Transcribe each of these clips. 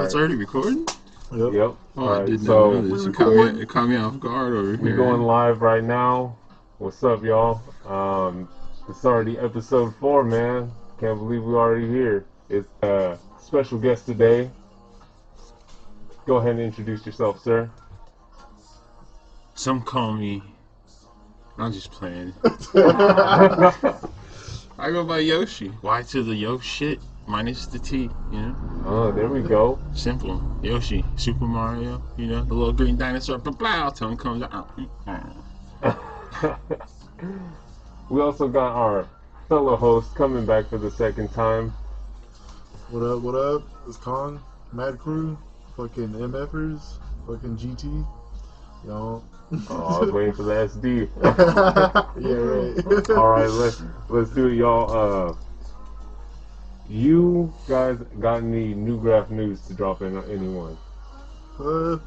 It's already recording? Yep. Oh, All I right, did not so know this. It caught me off guard over we here. going live right now. What's up, y'all? It's already episode 4, man. Can't believe we're already here. It's a special guest today. Go ahead and introduce yourself, sir. Some call me. I'm just playing. I go by Yoshi. Y to the yo shit minus the T, you know? Oh, there we go. Simple. Yoshi. Super Mario, you know? The little green dinosaur. Blah, tongue comes out. We also got our fellow host coming back for the second time. What up, what up? It's Kong, Mad Crew, fucking MFers, fucking GT. Y'all. Oh, I was waiting for the SD. Yeah, right. Alright, let's do it, y'all. You guys got any new graph news to drop in anyone? You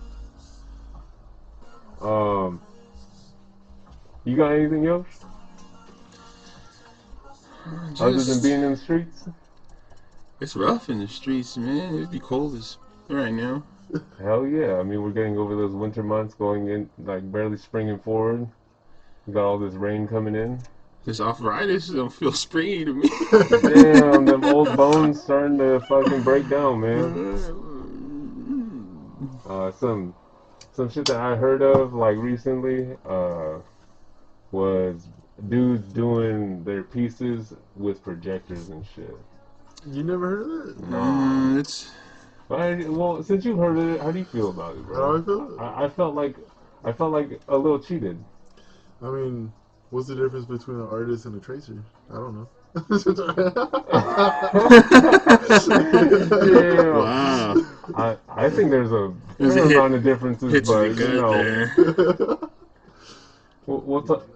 got anything else? Other than being in the streets? It's rough in the streets, man. It'd be cold as right now. Hell yeah. I mean, we're getting over those winter months, going in, like, barely springing forward. We got all this rain coming in. This arthritis don't feel springy to me. Damn, them old bones starting to fucking break down, man. Some shit that I heard of, like, recently, was dudes doing their pieces with projectors and shit. You never heard of that? No. It's... Well, since you've heard of it, how do you feel about it, bro? How do I feel? I felt like a little cheated. I mean, what's the difference between an artist and a tracer? I don't know. Damn. Wow. I think there's a There's fair a amount of differences, hit to but the you gut know, there. what's up?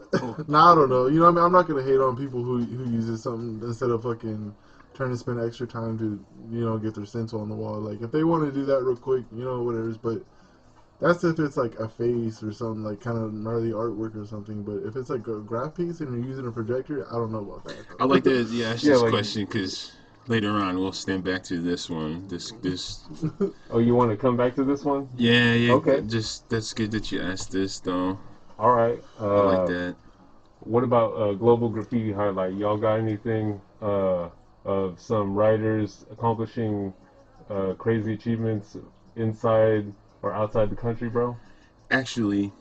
Nah, I don't know. You know what I mean? I'm not gonna hate on people who uses something instead of fucking trying to spend extra time to, you know, get their stencil on the wall. Like, if they want to do that real quick, you know, whatever. But that's if it's like a face or something, like kind of gnarly artwork or something. But if it's like a graph piece and you're using a projector, I don't know about that. I like to ask Yeah, this like- question because later on we'll stand back to this one. This. Oh, you want to come back to this one? Yeah. Okay. Just that's good that you asked this though. All right. I like that. What about Global Graffiti Highlight? Y'all got anything of some writers accomplishing crazy achievements inside or outside the country, bro? Actually,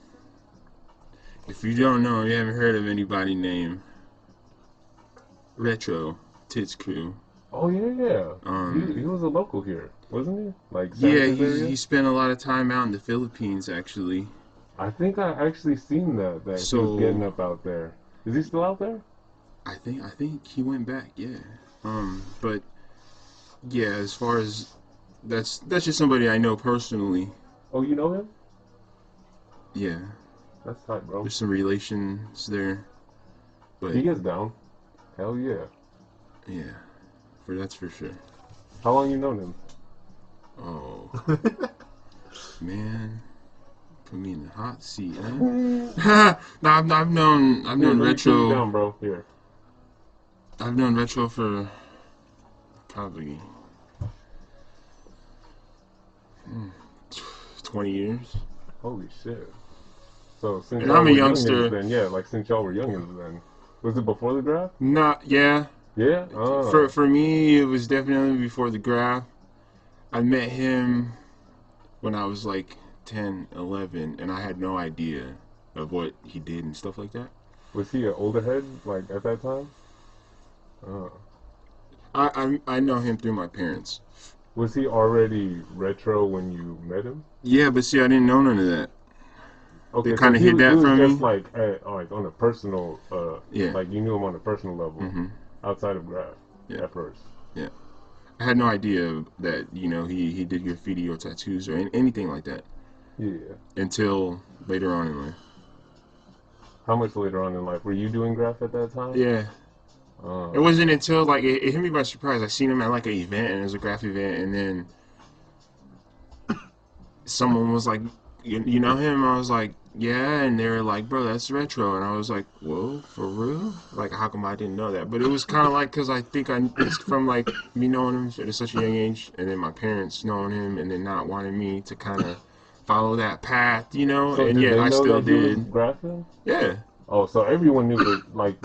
if you don't know, you haven't heard of anybody named Retro Tits Crew. Oh yeah. He was a local here, wasn't he? Like Santa Yeah, Cruz area? he spent a lot of time out in the Philippines actually. I think I actually seen that he was So- getting up out there. Is he still out there? I think he went back, yeah. But yeah, as far as that's just somebody I know personally. Oh, you know him? Yeah, That's tight, bro. there's some relations there. But He gets down. Hell yeah. yeah, that's for sure. How long you known him? Oh man, put me in the hot seat, huh? No, I've known Here, let me put you Retro. down, bro. Here. I've known Retro for probably 20 years. Holy shit. So since And y'all I'm a were youngster. youngins then, yeah, like since y'all were youngins then. Was it before the draft? Yeah. Yeah? For me, it was definitely before the graph. I met him when I was like 10, 11, and I had no idea of what he did and stuff like that. Was he an older head, like, at that time? I know him through my parents. Was he already retro when you met him? Yeah, but see, I didn't know none of that. Okay, They kinda so hid that he was from just me? like on a personal, Yeah. like you knew him on a personal level, hmm outside of graph Yeah. at first. I had no idea that, you know, he did graffiti or tattoos or anything like that Yeah. until later on in life. How much later on in life? Were you doing graph at that time? Yeah. It wasn't until like it hit me by surprise. I seen him at like an event, and it was a graph event, and then someone was like, "You know him?" I was like, yeah, and they were like, bro, that's retro. And I was like, whoa, for real? Like, how come I didn't know that? But it was kind of like, because I think it's from like me knowing him at such a young age, and then my parents knowing him, and then not wanting me to kind of follow that path, you know? So And did yet they I know still that he was did. graphing? Yeah. Oh, so everyone knew, but like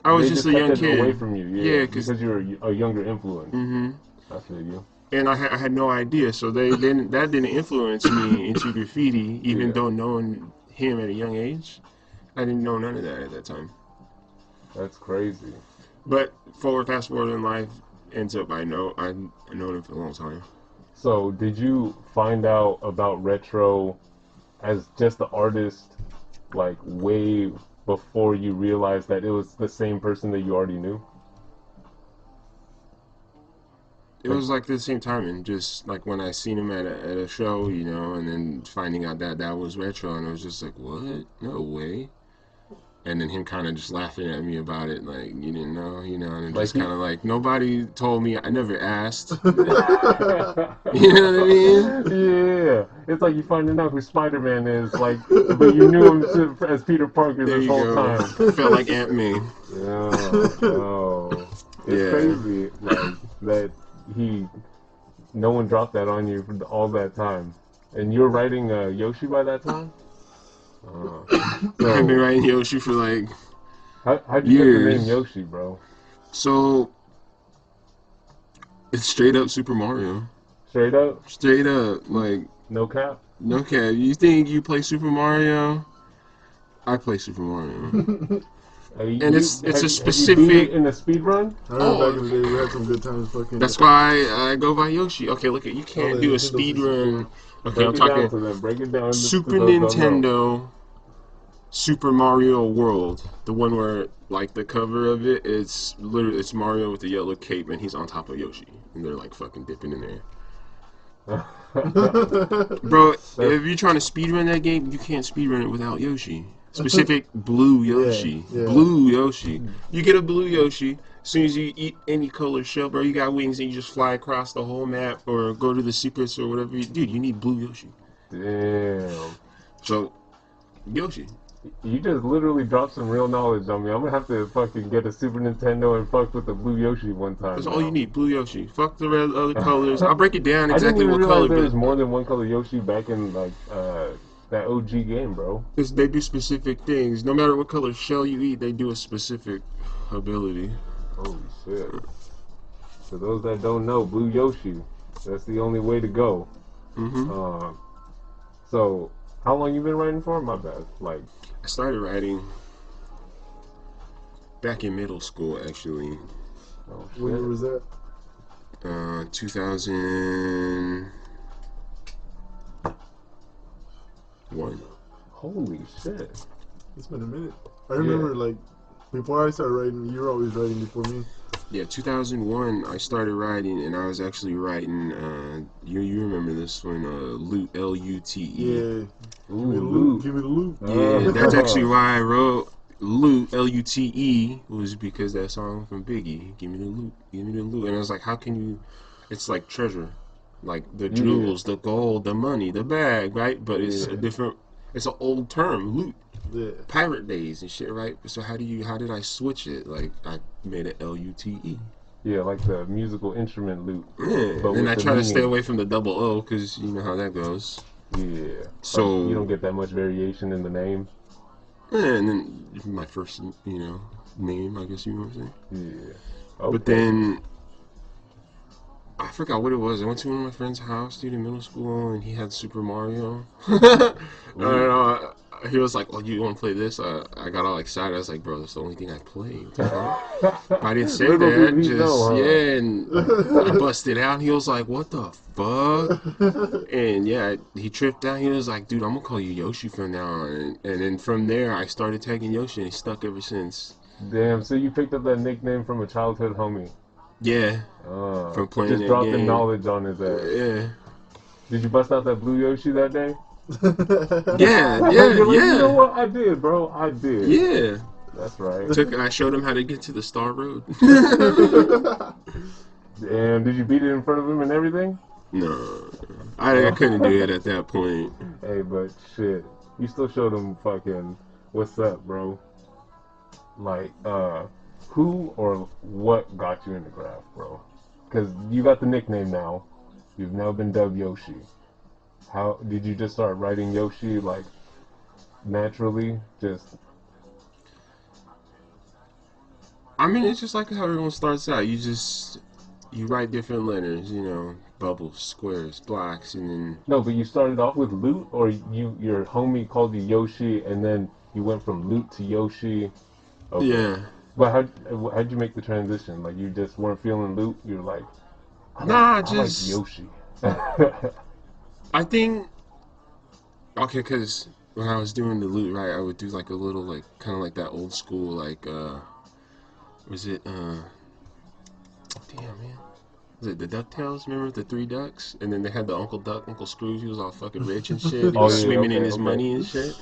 I was they just just a kept young it away kid. from you, Yeah, yeah, because, because you're a younger influence. mm-hmm. I feel you. And I had no idea. So that didn't influence me into graffiti, even Yeah, though knowing him at a young age, I didn't know none of that at that time. that's crazy. But fast forward in life, ends up I know him for a long time. So did you find out about retro as just the artist like way before you realized that it was the same person that you already knew? It Like, was like the same time, and just like when I seen him at a show, you know, and then finding out that that was retro, and I was just like, what? No way. And then him kind of just laughing at me about it, like you didn't know, you know, and like just kind he of like nobody told me. I never asked. yeah, You know what I mean? it's like you finding out who Spider-Man is, like, but you knew him as Peter Parker There this you whole go. time. Felt like Aunt May. Yeah, no, it's Yeah. crazy, like that he, no one dropped that on you for all that time, and you were writing Yoshi by that time. Uh, I've been so writing Yoshi for like how'd you get the name years. Yoshi, bro? So it's straight up Super Mario. Straight up, Straight up, like no cap. no cap. You think you play Super Mario? I play Super Mario, and it's a Have you beat it specific. in a speed run? I remember back Oh, in the day, we had some good times fucking that's why I go by Yoshi. Okay, look at you on the can't do a Nintendo speed 64. run. Okay, I'm Break it down talking to them. Break it down to Super those who don't know. Nintendo Super Mario World, the one where like the cover of it, it's Mario with the yellow cape and he's on top of Yoshi and they're like fucking dipping in there. Bro, That's if you're trying to speedrun that game, you can't speedrun it without Yoshi. Specific blue Yeah, Yoshi. yeah. Blue Yoshi. You get a blue Yoshi, as soon as you eat any color shell, bro, you got wings and you just fly across the whole map or go to the secrets or whatever. Dude, you need blue Yoshi. damn. So, Yoshi. You just literally dropped some real knowledge on me. I'm gonna have to fucking get a Super Nintendo and fuck with the blue Yoshi one That's time all you now. need, blue Yoshi. Fuck the red other colors. I'll break it down I didn't exactly even what realize color, there but was more than one color Yoshi back in like that OG game, bro. they do specific things. No matter what color shell you eat, they do a specific ability. Holy shit. For those that don't know, blue Yoshi, that's the only way to go. Mm-hmm. Uh, so how long you been writing for? My bad. Like, I started writing back in middle school, actually. oh What year shit. was that? 2001. Holy shit. It's been a minute. I Yeah. remember like before I started writing, you were always writing before me. Yeah, 2001. I started writing, and I was actually writing. You remember this one? Loot, Lute. Yeah. Give me Ooh, the loot. loot. Give me the loot. Yeah, that's actually Uh, why I wrote Loot, Lute, was because that song from Biggie, Give Me the Loot, Give Me the Loot. And I was like, how can you, it's like treasure, like the yeah. jewels, the gold, the money, the bag, right? But it's a Yeah. different, it's an old term, loot, Yeah. pirate days and shit, right? So how did I switch it? Like, I made it Lute. Yeah, like the musical instrument loot, Yeah, but and then with I the try to stay meaning. away from the double O because you know how that goes. Yeah. Like you don't So, get that much variation in the name. yeah, and then my first, name, I guess you know what I'm saying. Yeah. But Okay. then I forgot what it was. I went to one of my friend's house, dude, in middle school, and he had Super Mario. Ooh. He was like, "Oh, you want to play this?" I got all excited. I was like, "Bro, that's the only thing I play. What the hell?" But I didn't say Little did that. he Just know, yeah, and I busted out. And he was like, "What the fuck?" And yeah, he tripped out. He was like, "Dude, I'm gonna call you Yoshi from now on." And then from there, I started tagging Yoshi, and he stuck ever since. huh? Damn. So you picked up that nickname from a childhood homie. Yeah, from playing Just that dropping game. knowledge on his ass. Yeah. Did you bust out that blue Yoshi that day? Yeah, yeah, You're like, you know yeah, what? I did, bro. I did. yeah. That's right. I showed him how to get to the Star Road. Damn. Did you beat it in front of him and everything? No, I couldn't do Oh. it at that point. Hey, but shit. You still show them fucking what's up, bro. Like, who or what got you into graph, bro? Because you got the nickname now. You've now been dubbed Yoshi. How did you just start writing Yoshi like naturally? Just I mean, it's just like how everyone starts out. You write different letters, bubbles, squares, blocks, and then no, but you started off with loot, or your homie called you Yoshi, and then you went from loot to Yoshi. Okay, yeah. but how'd you make the transition? Like you just weren't feeling loot. You're like, Nah, I like just Yoshi. I think okay, cause when I was doing the loot, right, I would do like a little like kind of like that old school like was it damn man. Was it the DuckTales? Remember the three ducks? And then they had the Uncle Duck, Uncle Scrooge. He was all fucking rich and shit. He Oh was yeah, swimming in okay, his okay. money and shit.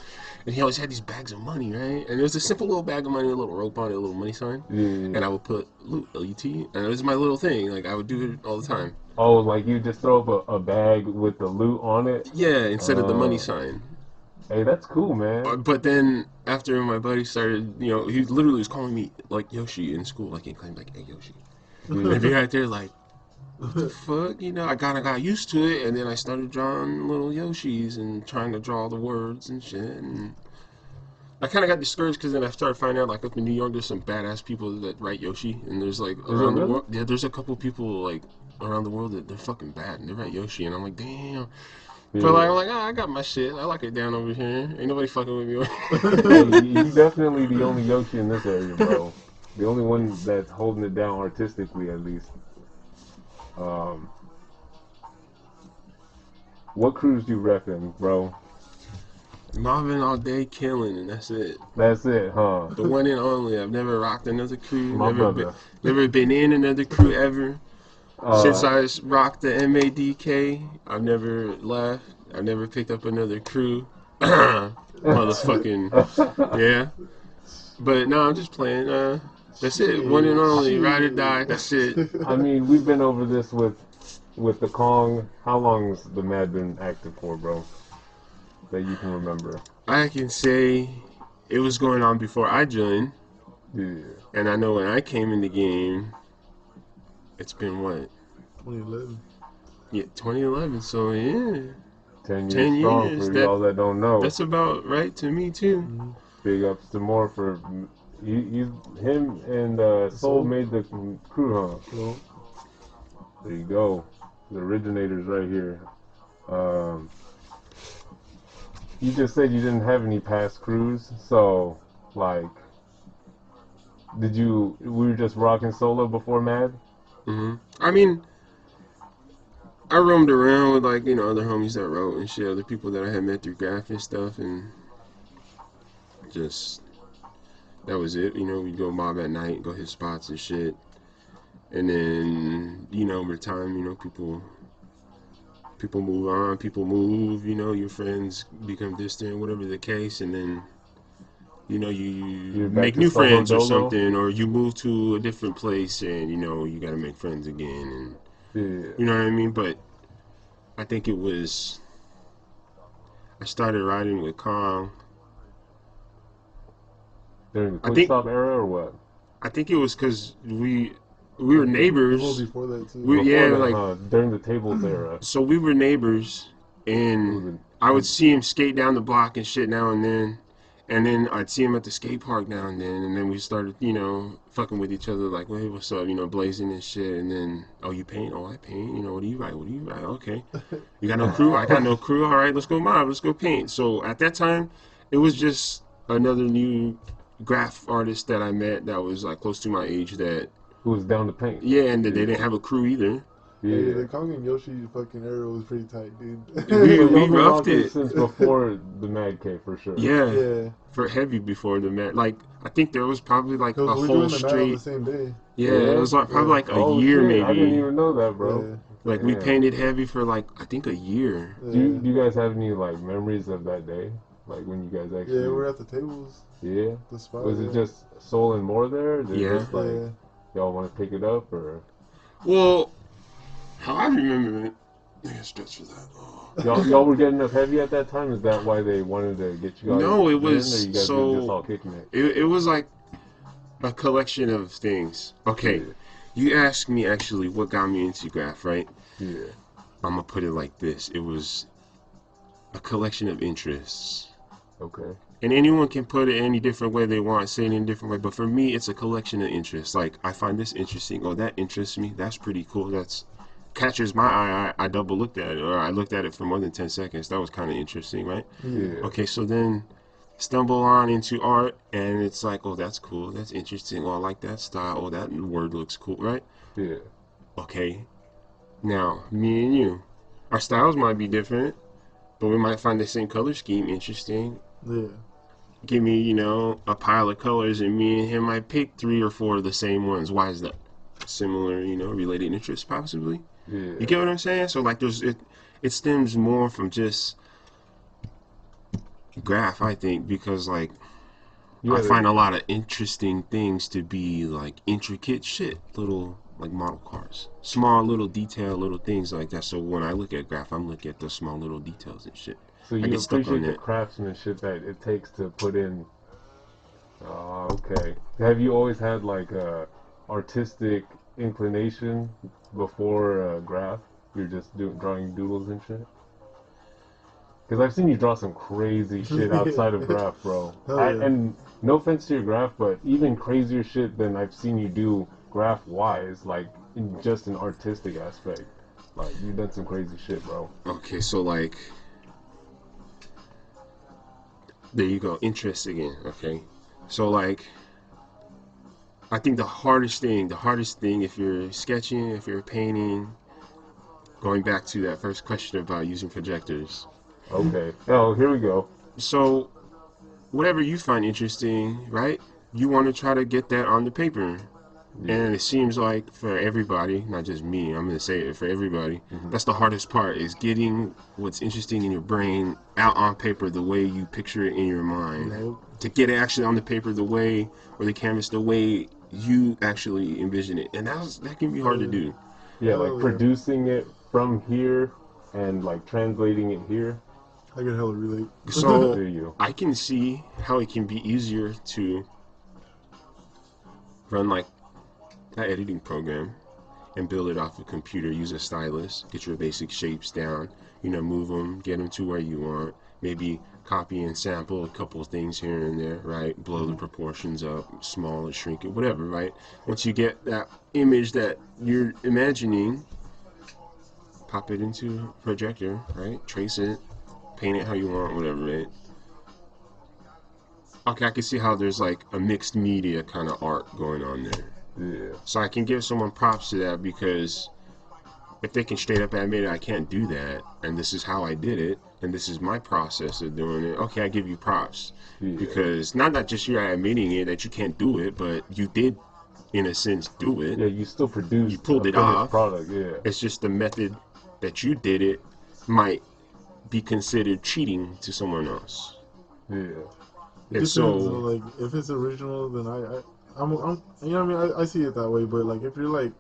And he always had these bags of money, right? And it was a simple little bag of money, a little rope on it, a little money sign. Yeah, And yeah. I would put loot, L-U-T. And it was my little thing. Like, I would do it all the time. Oh, like you just throw up a bag with the loot on it. Yeah, instead of the money Uh, sign. hey, that's cool, man. But then after my buddy started, he literally was calling me like Yoshi in school. Like, he claimed, like, hey, Yoshi. And I'd be Yeah. right there, like, what the fuck? I kind of got used to it, and then I started drawing little Yoshis and trying to draw the words and shit. And I kind of got discouraged because then I started finding out, like, up in New York, there's some badass people that write Yoshi, and there's like Is it around the really? world, yeah, there's a couple people like around the world that they're fucking bad and they write Yoshi, and I'm like, damn. But like, Yeah. I'm like, I got my shit. I like it down over here. Ain't nobody fucking with Hey, me. you definitely the only Yoshi in this area, bro. The only one that's holding it down artistically, at least. Um, what crews you repping, bro? Mobbing all day, killing, and that's it. That's it, huh? The one and only. I've never rocked another crew. My brother. Never been in another crew ever. Since Uh, I rocked the MADK, I've never left. I've never picked up another crew. Motherfucking yeah. But no, I'm just playing. That's it. One and only. Ride or die. That's it. I mean, we've been over this with the Kong. How long's the Mad been active for, bro? That you can remember? I can say it was going on before I joined, Yeah. and I know when I came in the game, it's been what? 2011. Yeah, 2011. So yeah, 10 years 10 strong years. for y'all that don't know. That's about right to me too. Mm-hmm. Big ups to Moore for him and Soul Soul? made the crew, huh? Well, There you go, the originators right here. Um, you just said you didn't have any past crews, so like, did you? We were just rocking solo before Mad. I mean, I roamed around with like other homies that wrote and shit, other people that I had met through graph and stuff, and just that was it. We'd go mob at night, go hit spots and shit, and then over time, people move on, people move. Your friends become distant, whatever the case, and then you You're back make to new solo friends or dolo. something, or you move to a different place, and you got to make friends again, and Yeah. you know what I mean. But I think I started riding with Kong. During the I quick think stop era or what? I think it was because we were a little neighbors. before that too. We Before yeah that, like huh? During the tables era. so we were neighbors, and Ooh, I would see him skate down the block and shit now and then. And then I'd see him at the skate park now and then we started, fucking with each other like, hey, what's up, blazing and shit. And then, oh, you paint? Oh, I paint. What do you write? What do you write? Okay. You got no crew? I got no crew. All right, let's go mob. Let's go paint. So at that time, it was just another new graph artist that I met that was like close to my age that, who was down to paint? yeah, and that they Yeah. didn't have a crew either. Hey, Yeah. the Kong and Yoshi fucking era was pretty tight, dude. We, So we y'all been roughed rocking it. since before the Mad K for sure. Yeah. Yeah, For heavy before the match. Like, I think there was probably like because a we whole joined the mat on the straight, same day. yeah, it Yeah. was like probably Yeah, like a Oh year shit! I didn't maybe. even know that, bro. yeah, Like, we Damn. painted heavy for like, I think a year. yeah. Do you guys have any like memories of that day? Like when you guys Yeah, actually? we're at the tables, Yeah. the spot. Was Yeah, it just Soul and More there? Or did Yeah. just like yeah. y'all want to pick it up or? Well, how I remember it Yeah, stretch for that. Oh. Y'all were getting up heavy at that time. Is that why they wanted to get you guys No, it in, or was you guys were just so. all kicking it? It was like a collection of things. Okay, Yeah, you asked me actually what got me into graph, right? yeah. I'm gonna put it like this: it was a collection of interests. Okay. And anyone can put it any different way they want, say it in a different way. But for me, it's a collection of interests. Like I find this interesting. Oh, that interests me. That's pretty cool. That's catches my eye. I double looked at it, or I looked at it for more than 10 seconds. That was kind of interesting, right? Yeah. Yeah. Okay, so then stumble on into art, and it's like, oh, that's cool. That's interesting. Oh, I like that style. Oh, that word looks cool, right? Yeah. Okay, now me and you, our styles might be different, but we might find the same color scheme interesting. Yeah. Give me, a pile of colors, and me and him might pick 3 or 4 of the same ones. Why is that? Similar, related interests, possibly. You Yeah. get what I'm saying? So like, it stems more from just graph, I think, because like I Yeah. find a lot of interesting things to be like intricate shit, little like model cars, small little detail, little things like that. So when I look at graph, I'm looking at the small little details and shit. So I you get stuck on appreciate the that. craftsmanship that it takes to put in. Okay. Have you always had like a artistic inclination before graph? You're just drawing doodles and shit. Because I've seen you draw some crazy shit outside of Yeah. graph, bro. Hell yeah. And no offense to your graph, but even crazier shit than I've seen you do graph wise, like in just an artistic aspect. Like you've done some crazy shit, bro. Okay, so like there you go, interest again. Okay, so like I think the hardest thing if you're sketching, if you're painting, going back to that first question about using projectors. Okay. Oh, here we go. So whatever you find interesting, right? You want to try to get that on the paper. Yeah. And it seems like for everybody, not just me, I'm going to say it for everybody, Hmm. that's the hardest part is getting what's interesting in your brain out on paper the way you picture it in your mind. Yup. To get it actually on the paper the way, or the canvas the way you actually envision it. And that can be hard Hell to yeah. do. Yeah, like Hell yeah. producing it from here and like translating it here. I can hella relate. I So feel you. I can see how it can be easier to run like that editing program and build it off a computer. Use a stylus, get your basic shapes down, move them, get them to where you want. Maybe copy and sample a couple of things here and there, right? Blow the Mhm. proportions up, small or shrink it, whatever, right? Once you get that image that you're imagining, pop it into a projector, right? Trace it, paint it how you want, whatever, right? Okay, I can see how there's like a mixed media kind of art going on there. Yeah. So I can give someone props to that because if they can straight up admit I can't do that, and this is how I did it, and this is my process of doing it, okay, I give you props. Yeah. Because not just you're admitting it that you can't do it, but you did, in a sense, do it. Yeah, you still You produced pulled a it finished off. product, yeah. It's just the method that you did it might be considered cheating to someone else. Yeah. It And depends though. so, Like if it's original, then I'm you know what I mean. I see it that way. But like if you're like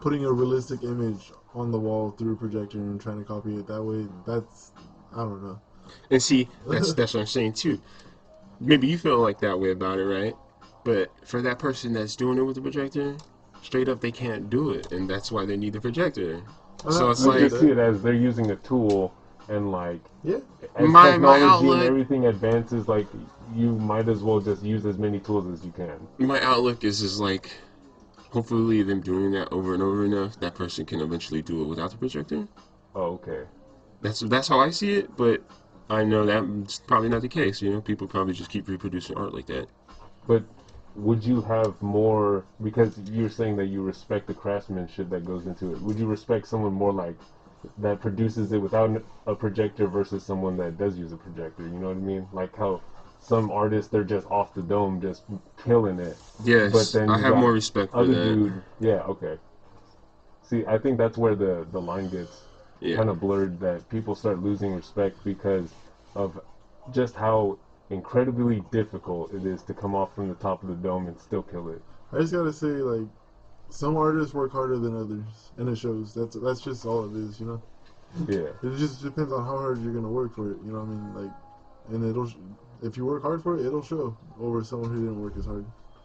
putting a realistic image on the wall through a projector and trying to copy it that way, that's I don't know. and see, that's what I'm saying too. Maybe you feel like that way about it, right? But for that person that's doing it with the projector, straight up they can't do it, and that's why they need the projector. So it's I You get like just see that. it as they're using a tool and like Yeah, as my technology and outlook everything advances, like you might as well just use as many tools as you can. my outlook is like hopefully them doing that over and over enough, that person can eventually do it without the projector. Oh, okay. That's how I see it, but I know that's probably not the case. People probably just keep reproducing art like that. But would you have more, because you're saying that you respect the craftsmanship that goes into it, would you respect someone more like that produces it without a projector versus someone that does use a projector? You know what I mean? Like how some artists, they're just off the dome, just killing it. But Yes, then I you have more got respect for other that. dude, yeah, okay. See, I think that's where the line gets Yeah. kind of blurred, that people start losing respect because of just how incredibly difficult it is to come off from the top of the dome and still kill it. I just gotta say like some artists work harder than others, and it shows. That's just all it is, you know. Yeah, It just depends on how hard you're gonna work for it. You know what I mean? Like, and if you work hard for it, it'll show over someone who didn't work as hard.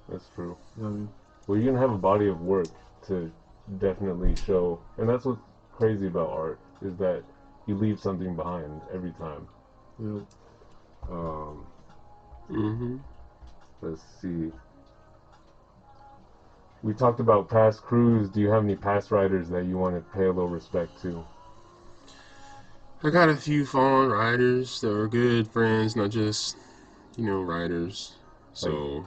that's true. You know what I mean? Well, you're gonna have a body of work to definitely show, and that's what's crazy about art is that you leave something behind every time. You know. Um, Mm-hmm. let's see. We talked about past crews. Do you have any past writers that you want to pay a little respect to? I got a few fallen riders that were good friends, not just, riders. Like, So,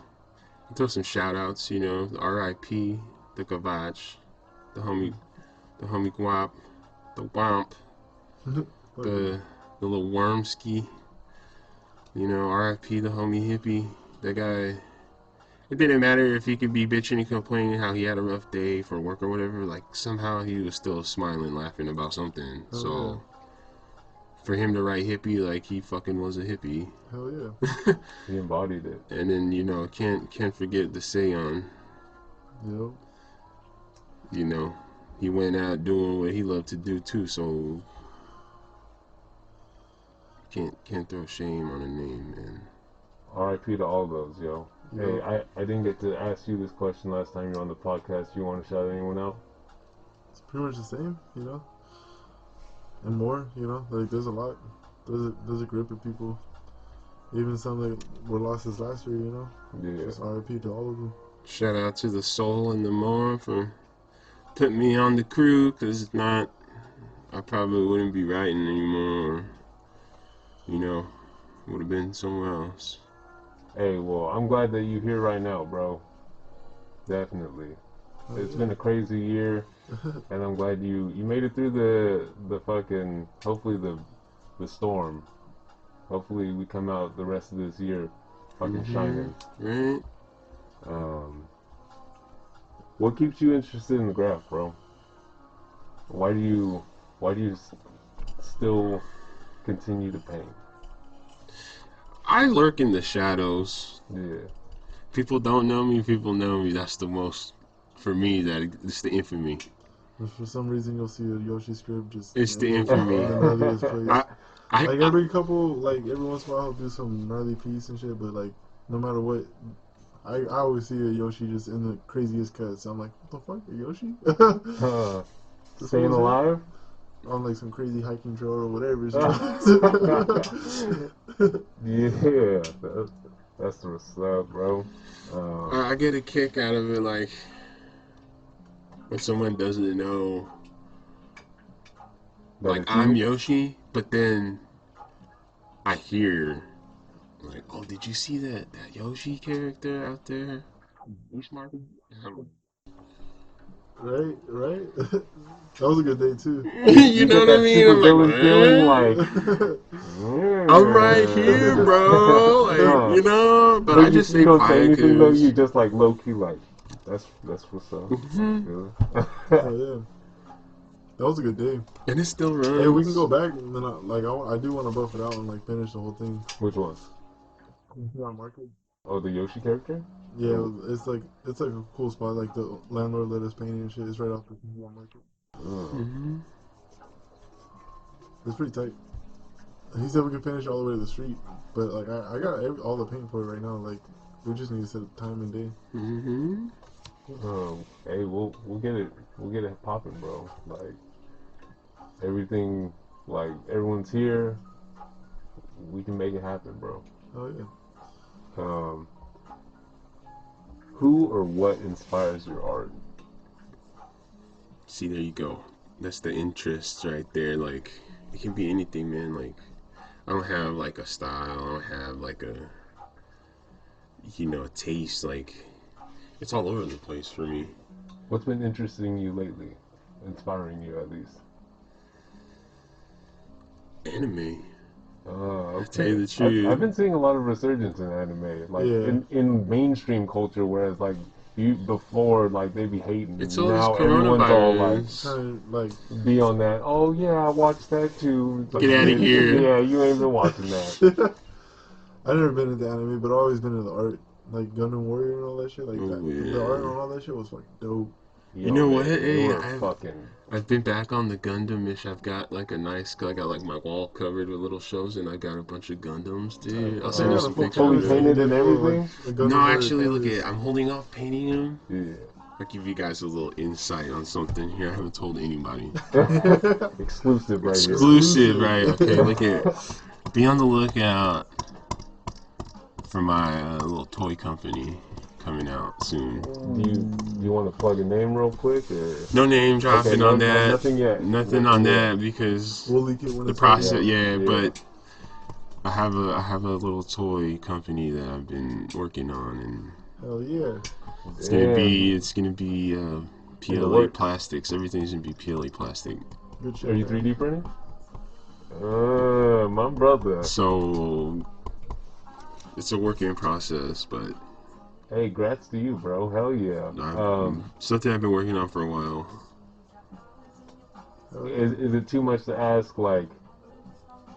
throw some shout outs, the RIP, the Gavach, the homie Guap, the Womp, Fuck yeah. the little Wormski, RIP, the homie Hippie. That guy, it didn't matter if he could be bitching and complaining how he had a rough day for work or whatever, like, somehow he was still smiling, laughing about something. Hell yeah. So, for him to write hippie like he fucking was a hippie. Hell yeah. he embodied it. And then can't forget the Seon. Yep. He went out doing what he loved to do too. So can't throw shame on a name, man. R.I.P. to all those, yo. Hey, Yep. I didn't get to ask you this question last time you were on the podcast. You want to shout anyone out? It's pretty much the same, and more, Like there's a lot. There's a group of people. Even some that were lost this last year, Yeah. Just RIP to all of them. Shout out to the Soul and the More for putting me on the crew, because if not, I probably wouldn't be writing anymore. Would have been somewhere else. Hey, well, I'm glad that you're here right now, bro. Definitely. It's been a crazy year, and I'm glad you made it through the fucking hopefully the storm. Hopefully we come out the rest of this year fucking shining. Right? Um, what keeps you interested in the graph, bro? Why do you still continue to paint? I lurk in the shadows. Yeah. People don't know me. People know me. That's the most, for me, that it's the infamy. If for some reason you'll see a Yoshi script just It's the in infamy. the gnarliest place. Like I every couple, like every once in a while, I'll do some gnarly piece and shit. But like, no matter what, I always see a Yoshi just in the craziest cuts. I'm like, what the fuck, a Yoshi? This Staying fool's here? Uh-huh. alive? On like some crazy hiking trail or whatever. Yeah, that's what's up, bro. I get a kick out of it, like when someone doesn't know, That like it's I'm you. Yoshi, but then I hear, like, oh, did you see that Yoshi character out there? He's smart. Right. That was a good day too. You You know get what I that mean? super I'm like, villain feeling, what? like, I'm right here, bro. Like, huh. but But I you just you stay don't say quiet anything though. You because. just like low key, like that's what's up. I Hmm. feel Oh it. yeah, that was a good day. And it still Hey, we can go runs. back and then I do want to buff it out and like finish the whole thing. Which one? Yeah, market. Oh, the Yoshi character. Yeah, Oh, it's like a cool spot. Like the landlord let us paint it and shit. It's right off the market. oh. Hmm. It's pretty tight. He said we could finish all the way to the street, but like I got all the paint for it right now. Like we just need to set a time and day. Hmm. Hey, we'll get it popping, bro. Like everything, like everyone's here. We can make it happen, bro. Oh yeah. Um, who or what inspires your art? See, there you go. That's the interest right there. Like, it can be anything, man. Like, I don't have like a style. I don't have like a taste. Like, it's all over the place for me. What's been interesting you lately? Inspiring you at least. Anime. I tell Okay. you the I've truth. been seeing a lot of resurgence in anime, like Yeah. in mainstream culture, whereas like you before like they be It's hating. all this Now everyone's all like coronavirus. Trying to like be on that. Oh yeah, I watched that too. It's like Get out of bitch, here. yeah, you ain't been watching that. I never been into anime, but I've always been into the art, like Gundam Warrior and all that shit. Like that, Oh the art yeah. on all that shit was fucking dope. You Yo, know what? they Hey, were fucking. I've been back on the Gundam-ish. I've got like I got like my wall covered with little shows, and I got a bunch of Gundams, dude. I'll I think send I you got a some full pictures, Fully canvas that bro. you painted did and full of like everything? the No, Gundams that are actually, look canvas. at. I'm holding off painting them. Yeah. I'll give you guys a little insight on something here. I haven't told anybody. Exclusive right here. Exclusive, right? Okay, look Exclusive. at. Be on the lookout for my little toy company coming out soon. Do you want to plug a name real quick or? No name Okay, dropping on that. nothing yet. Nothing on that because We'll leak it when the it's ready. process. Yeah, Yeah. but I have a little toy company that I've been working on, and Hell yeah. it's gonna be In the PLA works. plastics. Everything's gonna be PLA plastic. Good shit. Are you man. 3D printing? My brother. So it's a work in process, but Hey, grats to you, bro. Hell yeah. something I've been working on for a while. Hell yeah. Is it too much to ask? Like,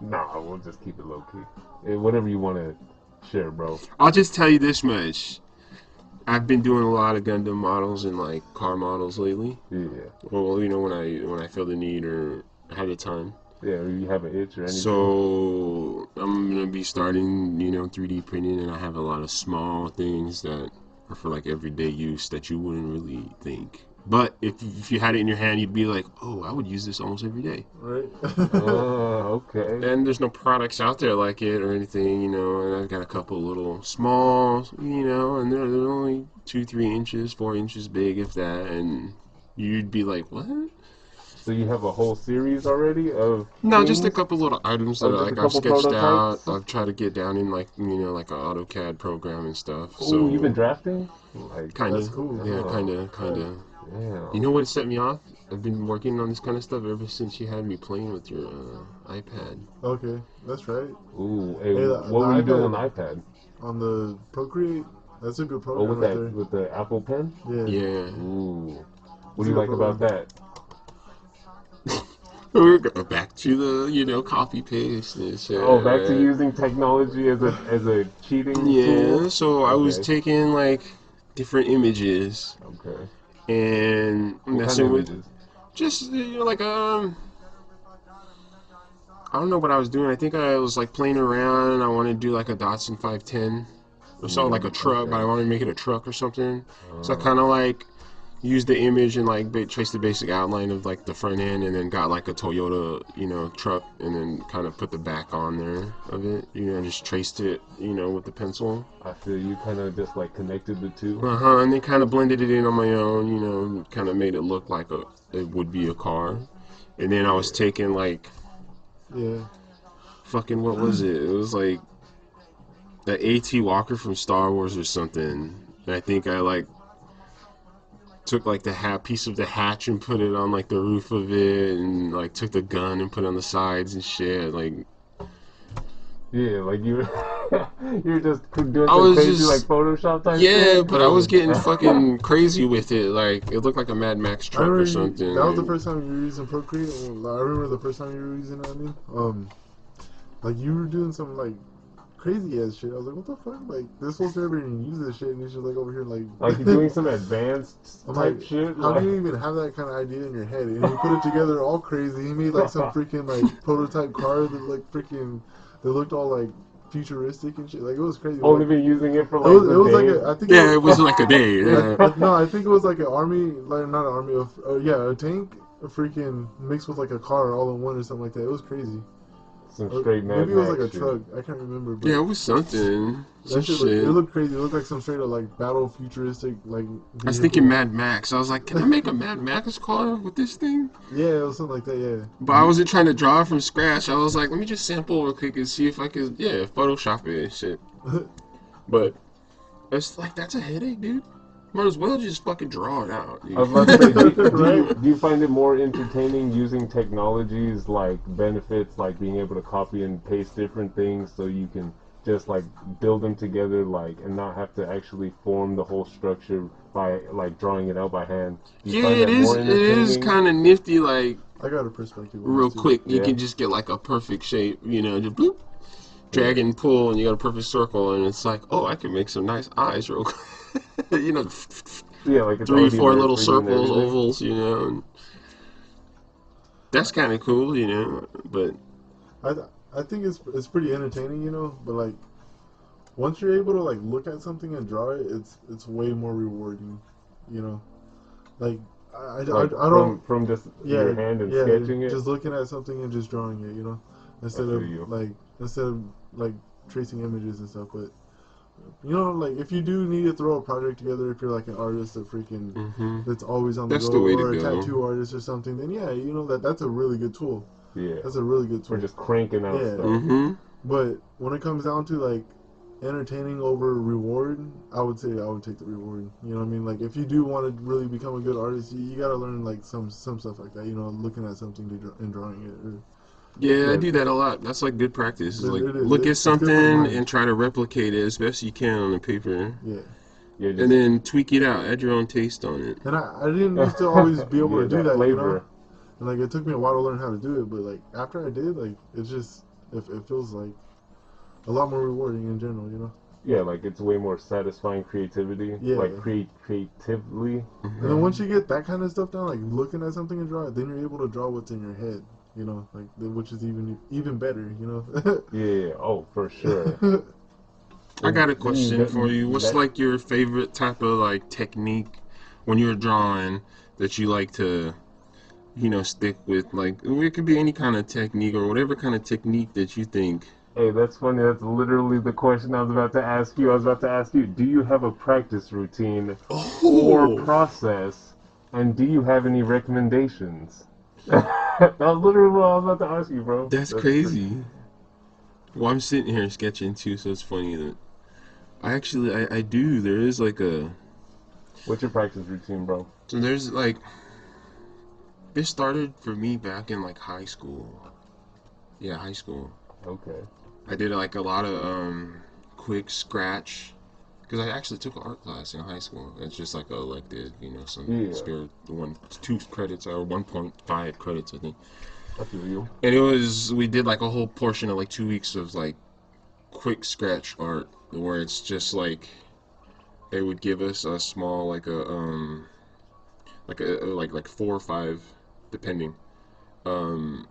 nah, we'll just keep it low key. Whatever you want to share, bro. I'll just tell you this much. I've been doing a lot of Gundam models and like car models lately. Yeah. Well, you know when I feel the need or have the time. Yeah, or you have an itch or anything. So I'm gonna be starting, 3D printing, and I have a lot of small things that are for like everyday use that you wouldn't really think. But if you had it in your hand, you'd be like, oh, I would use this almost every day. Right? Okay. And there's no products out there like it or anything, and I've got a couple little small, and they're only 2, 3 inches, 4 inches big, if that, and you'd be like, what? So you have a whole series already of No, just a things? couple little items that Oh, just a like I've couple sketched out. prototypes? I've tried to get down in like like an AutoCAD program and stuff. Oh, you've been So drafting? Like, kind That's of, cool. yeah, Oh, kind of. damn. You know what set me off? I've been working on this kind of stuff ever since you had me playing with your iPad. Okay, that's right. Ooh, hey, Hey, what the were you doing on iPad the iPad? on the Procreate, that's a good Oh, program right there. with the Apple Pen? Yeah, Yeah. Ooh, what it's do a you good like about program. that? We're going back to the copy paste and shit. Oh, back to Right? using technology as a cheating Yeah. tool. So I was Okay, taking like different images okay. and What kind of messing with images? just like I don't know what I was doing. I think I was like playing around and I wanted to do like a Datsun 510 or so, like a truck, but I Okay. wanted to make it a truck or something. So I Uh, kind of like used the image and like traced the basic outline of like the front end, and then got like a Toyota, truck, and then kind of put the back on there of it, just traced it, with the pencil. I feel you kind of just like connected the two. And then kind of blended it in on my own, kind of made it look like it would be a car. And then I was Yeah. taking like Yeah. fucking what was it? It was like the AT Walker from Star Wars or something. And I think I like took like the piece of the hatch and put it on like the roof of it, and like took the gun and put it on the sides and shit. Like Yeah, like you you're just doing I some was crazy like just Photoshop type yeah, shit. but I was getting fucking crazy with it. Like it looked like a Mad Max I truck or remember something. that was the And first time you were using Procreate. Well, I remember the first time you were using it. Like you were doing some like crazy ass shit. I was like, what the fuck? Like this supposed to never even use this shit, and it's just like over here like. Like you're doing some advanced I'm type like, shit. how do Like you even have that kind of idea in your head? And he put it together all crazy. He made like some freaking like prototype car that like freaking that looked all like futuristic and shit. Like it was crazy. only Like been using it for it like was the it was like day. a I think yeah, it was like a day. Yeah. no, I think it was like an army, like not an army, yeah, a tank, a freaking mixed with like a car all in one or something like that. It was crazy. Some Or straight Mad maybe it was like Max a shit. truck. I can't remember, but Yeah, it was something. Some that shit looked, it shit. looked crazy. It looked like some straight up like battle futuristic like I was thinking vehicle. Mad Max. I was like, can I make a Mad Max car with this thing? Yeah, it was something like that. Yeah. But I wasn't trying to draw it from scratch. I was like, let me just sample real quick and see if I could, Photoshop it and shit. But it's like, that's a headache, dude. Might as well just fucking draw it out, I was dude. about to say, Right? do you find it more entertaining using technologies like benefits, like being able to copy and paste different things so you can just like build them together, like, and not have to actually form the whole structure by like drawing it out by hand? Do you Yeah, find it that is. more It is entertaining? kind of nifty. Like I got a perspective on real this too. quick, you Yeah, can just get like a perfect shape. Just bloop, yeah. drag and pull, and you got a perfect circle. And it's like, oh, I can make some nice eyes real quick. Yeah, like it's three, already four there little for you and circles, everything. ovals, and that's kind of cool, But I think it's pretty entertaining, but like once you're able to like look at something and draw it, it's way more rewarding, you know. Like Like I don't from just your yeah hand and yeah sketching it. just looking at something and just drawing it, I instead feel of you. instead of like tracing images and stuff. But like if you do need to throw a project together, if you're like an artist that freaking hmm that's always on the that's go, the way to or a go. tattoo artist or something, then yeah, that's a really good tool. Yeah. That's a really good We're tool. just cranking out Yeah. stuff. hmm But when it comes down to like entertaining over reward, I would say I would take the reward. You know what I mean? Like if you do want to really become a good artist, you got to learn like some stuff like that. Looking at something and drawing it. Yeah, I Yeah. do that a lot. That's like good practice. It's like It is. look at It's good for the something mind. and try to replicate it as best you can on the paper, Yeah. Yeah. and Just then tweak it out. Add your own taste on it. And I didn't used to always be able yeah, to do that that. flavor. And like it took me a while to learn how to do it, but like after I did, like it's just it feels like a lot more rewarding in general. Yeah, like it's way more satisfying creativity. Yeah. Like creatively. And then once hmm you get that kind of stuff down, like looking at something and draw it, then you're able to draw what's in your head. Like which is even better. Yeah. Oh, for sure. I And got a then you question got for you. What's that. like your favorite type of like technique when you're drawing that you like to, stick with? Like it could be any kind of technique or whatever kind of technique that you think. Hey, that's funny. That's literally the question I was about to ask you. I was about to ask you, do you have a practice routine or Oh, process? And do you have any recommendations? That was literally what I was about to ask you, bro. that's crazy. Well, I'm sitting here sketching too, so it's funny that I do. There is like a What's your practice routine, bro? so there's like this started for me back in like high school. Yeah, high school. Okay. I did like a lot of quick scratch because I actually took an art class in high school. It's just like a elective, some Yeah, spare 2 credits or 1.5 credits, I think. I feel you. And we did like a whole portion of like 2 weeks of like quick scratch art where it's just like they would give us a small like 4 or 5 depending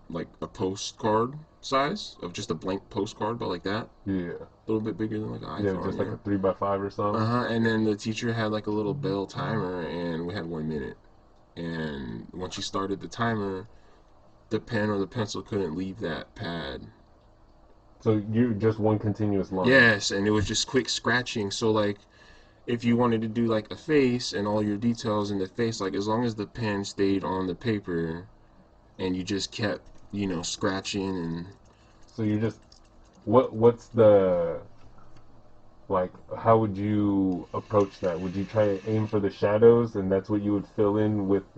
like a postcard size of just a blank postcard but like that Yeah. a little bit bigger than like an Yeah, iPhone, just like a 3x5 or something. and then the teacher had like a little bell timer and we had 1 minute, and once you started the timer the pen or the pencil couldn't leave that pad. So you just one continuous line. Yes, and it was just quick scratching, so like if you wanted to do like a face and all your details in the face, like as long as the pen stayed on the paper and you just kept, scratching and So you just what's the like how would you approach that? Would you try to aim for the shadows and that's what you would fill in I with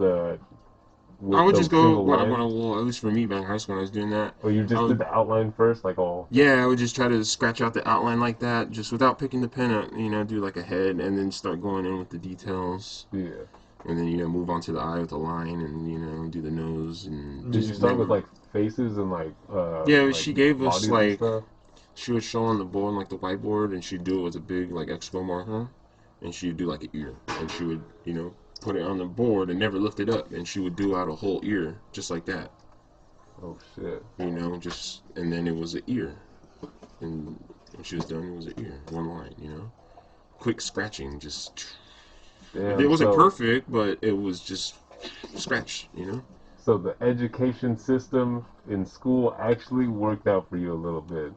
would the just go single what line? well, at least for me back in high school when I was doing that. Or you I just did would the outline first, like all Yeah, I would just try to scratch out the outline like that, just without picking the pen up, do like a head and then start going in with the details. yeah. And then, move on to the eye with a line and, do the nose and Did you just start with never. like faces and Yeah, like she gave us bodies and like, stuff? she would show on the board, like the whiteboard, and she'd do it with a big, like, expo marker. And she'd do like an ear. And she would, put it on the board and never lift it up. And she would do out a whole ear, just like that. Oh shit. And then it was an ear. And when she was done, it was an ear, one line. Quick scratching, just it Damn, wasn't so perfect, but it was just scratch. so the education system in school actually worked out for you a little bit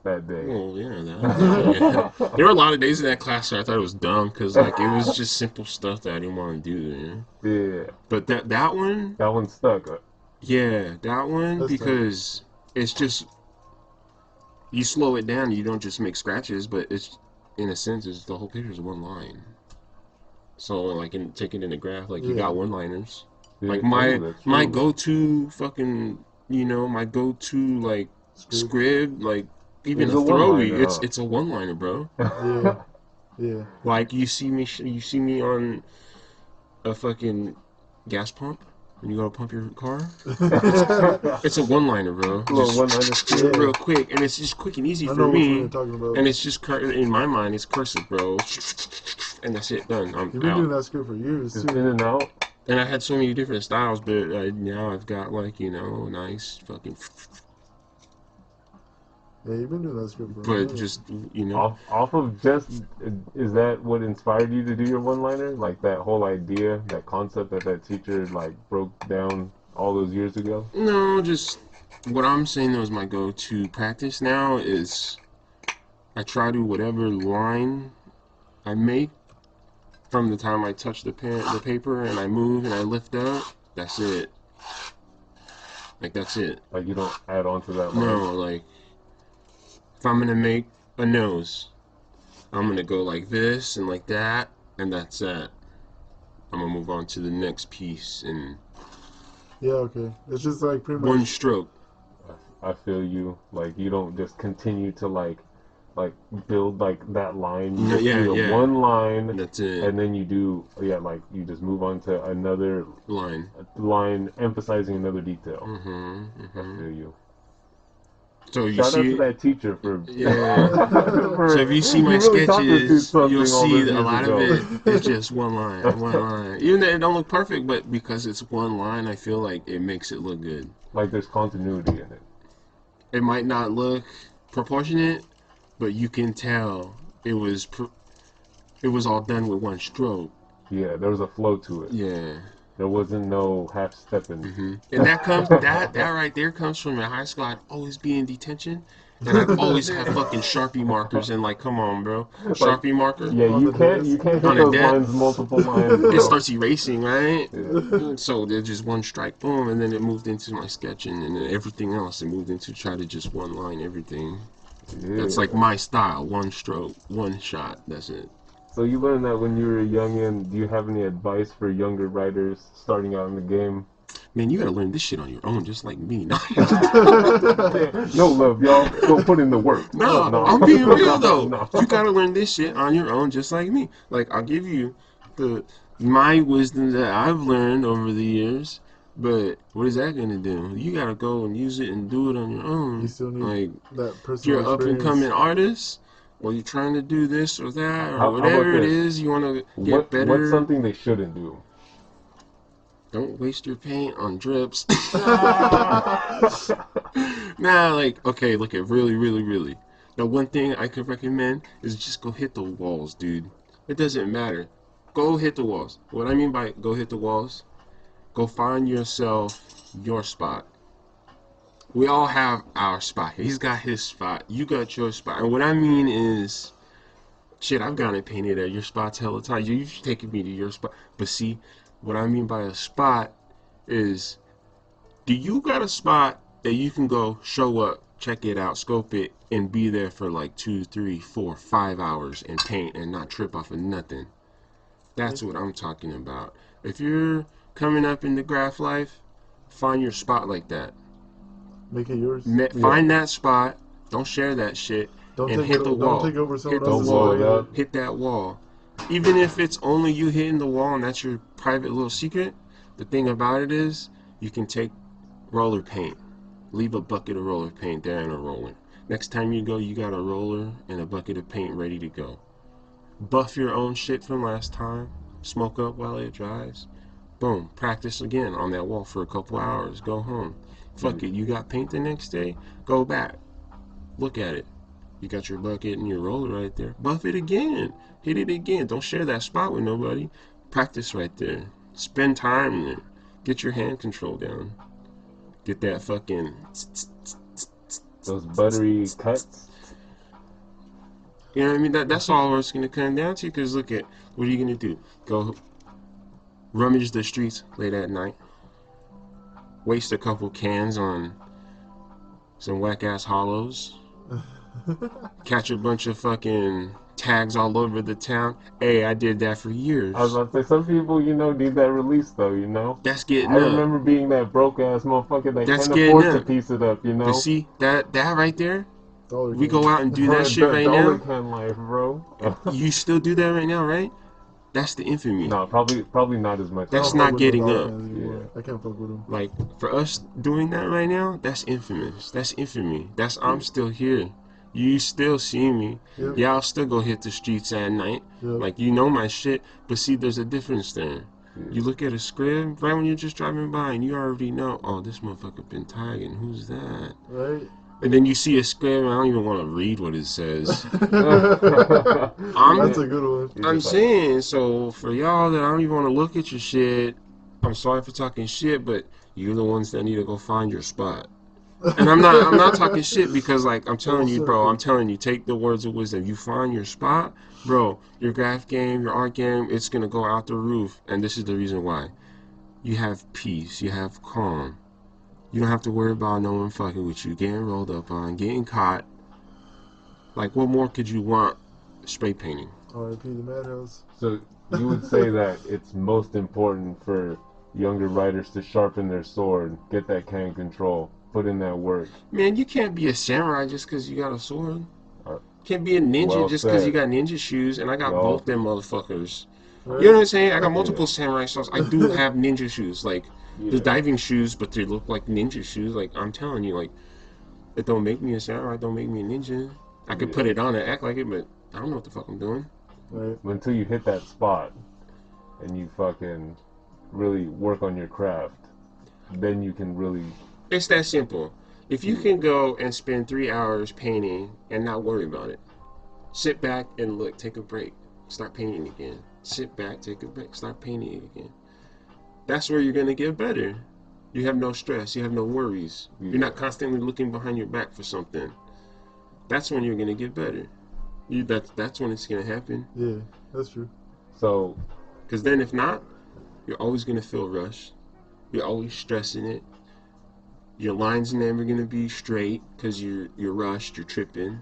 that day. Well, yeah, yeah. There were a lot of days in that class where I thought it was dumb because like it was just simple stuff that I didn't want to do. Yeah, But that one, that one stuck. yeah, that one That's tough. because it's just you slow it down. You don't just make scratches, but it's in a sense, it's the whole picture is one line. So like taking in the graph, like you Yeah. got one-liners. Yeah, Like oh, my that's my true. go-to fucking my go-to like Script. scrib, like even It's a a throwy, one-liner, it's a one-liner, bro. Yeah. Yeah. Like you see me on a fucking gas pump, when you go to pump your car. Yeah. It's a one-liner, bro. Little Just one-liner skit. real quick, and it's just quick and easy I for know which one me. you're talking about. And it's just in my mind, it's cursive, bro. And that's it, done. I'm You've been out. doing that script for years Just too. in and out. And I had so many different styles, but now I've got like nice fucking. Yeah, you've been doing that script for a But minute. just Off of just, is that what inspired you to do your one-liner? Like that whole idea, that concept that teacher like broke down all those years ago? no, just what I'm saying though is my go-to practice now is I try to whatever line I make from the time I touch the paper, and I move and I lift up. That's it. Like that's it. Like you don't add on to that line. No, like if I'm gonna make a nose, I'm gonna go like this and like that, and that's that. I'm gonna move on to the next piece in Yeah, okay. It's just like pretty one much. stroke. I feel you. Like you don't just continue to like build like that line. You just do the one line, That's it. and then you do like you just move on to another line, emphasizing another detail. Mm-hmm. I feel you. So you Shout out see to that teacher for So if you see my really taught this sketches, dude you'll something all see those a years lot ago. of it is just one line. Even though it don't look perfect, but because it's one line, I feel like it makes it look good. Like there's continuity in it. It might not look proportionate, but you can tell it was all done with one stroke. Yeah, there was a flow to it. Yeah. There wasn't no half stepping. And that right there comes from in high school. I'd always be in detention, and I'd always have fucking Sharpie markers. And like, come on, bro, Sharpie marker. Yeah, you can't hit On a those desk. lines multiple lines. Bro. It starts erasing, right? Yeah. So there's just one strike, boom, and then it moved into my sketching, and then everything else it moved into try to just one line everything. Yeah. That's like my style. One stroke, one shot. That's it. So you learned that when you were a youngin'. Do you have any advice for younger writers starting out in the game? Man, you gotta learn this shit on your own, just like me. No, no love, y'all. Go put in the work. no, I'm being real though. No. You gotta learn this shit on your own, just like me. Like I'll give you my wisdom that I've learned over the years. But what is that gonna do? You gotta go and use it and do it on your own. You still need like that personal if you're an up and experience. coming artist, or you're trying to do this or that, or how whatever it this? is you want to get better. What's something they shouldn't do? Don't waste your paint on drips. Nah, like, okay, look at really. The one thing I could recommend is just go hit the walls, dude. It doesn't matter. Go hit the walls. What I mean by go hit the walls, go find yourself your spot. We all have our spot. He's got his spot. You got your spot. And what I mean is, shit, I've gotten painted at your spots hella times. You've taken me to your spot. But see, what I mean by a spot is, do you got a spot that you can go, show up, check it out, scope it, and be there for like 2, 3, 4, 5 hours and paint and not trip off of nothing? That's what I'm talking about. If you're coming up in the graph life, find your spot like that. Make it yours. Find that spot. Don't share that shit. Don't and hit the wall. Don't take over someone Hit the else's wall. area. Hit that wall. Even if it's only you hitting the wall and that's your private little secret, the thing about it is you can take roller paint. Leave a bucket of roller paint there and a roller. Next time you go, you got a roller and a bucket of paint ready to go. Buff your own shit from last time. Smoke up while it dries. Boom. Practice again on that wall for a couple hours. Go home. Fuck it. You got paint the next day? Go back. Look at it. You got your bucket and your roller right there. Buff it again. Hit it again. Don't share that spot with nobody. Practice right there. Spend time there. Get your hand control down. Get that fucking... Those buttery cuts. You know what I mean? That's all it's going to come down to. Because look at, what are you going to do? Go rummage the streets late at night. Waste a couple cans on some whack-ass hollows. Catch a bunch of fucking tags all over the town. Hey, I did that for years. I was about to say, some people, need that release, though, That's getting I up. remember being that broke-ass motherfucker that That's can't afford getting to up. piece it up, But see, that right there, we go out and do that shit right Dollar now. can life, bro. You still do that right now, right? That's the infamy. No, probably not as much. I That's don't fuck not with getting dollar up. cans anymore. Yeah. I can't fuck with them. Like, for us doing that right now, that's infamous. That's infamy. That's I'm still here. You still see me. Yep. Yeah, I'll still go hit the streets at night. Yep. Like, you know my shit. But see, there's a difference there. Yeah. You look at a script right when you're just driving by and you already know, oh, this motherfucker been tagging. Who's that? Right. And then you see a script and I don't even want to read what it says. That's a good one. I'm saying, so for y'all that I don't even want to look at your shit, I'm sorry for talking shit, but you're the ones that need to go find your spot. And I'm not talking shit because, like, I'm telling you, bro, I'm telling you, take the words of wisdom. You find your spot, bro, your graph game, your art game, it's gonna go out the roof. And this is the reason why. You have peace, you have calm. You don't have to worry about no one fucking with you, getting rolled up on, getting caught. Like, what more could you want? Spray painting. R.I.P. the Madhouse. So you would say that it's most important for younger writers to sharpen their sword, get that can control, put in that work. Man, you can't be a samurai just because you got a sword. Uh, Can't be a ninja well just because said. you got ninja shoes, and I got Well- both them motherfuckers. Right? You know what I'm saying? I got multiple Yeah. samurai styles. I do have ninja shoes. Like, Yeah. the diving shoes, but they look like ninja shoes. Like, I'm telling you, like, it don't make me a samurai, don't make me a ninja. I could Yeah. put it on and act like it, but I don't know what the fuck I'm doing. Right. Until you hit that spot and you fucking really work on your craft, then you can really. It's that simple. If you can go and spend 3 hours painting and not worry about it, sit back and look, take a break, start painting again. Sit back, take a break, start painting again. That's where you're gonna get better. You have no stress, you have no worries. Yeah. You're not constantly looking behind your back for something. That's when you're gonna get better. That's when it's gonna happen. Yeah, that's true. So Because then if not, you're always gonna feel rushed. You're always stressing it. Your line's never gonna be straight because you're rushed, you're tripping.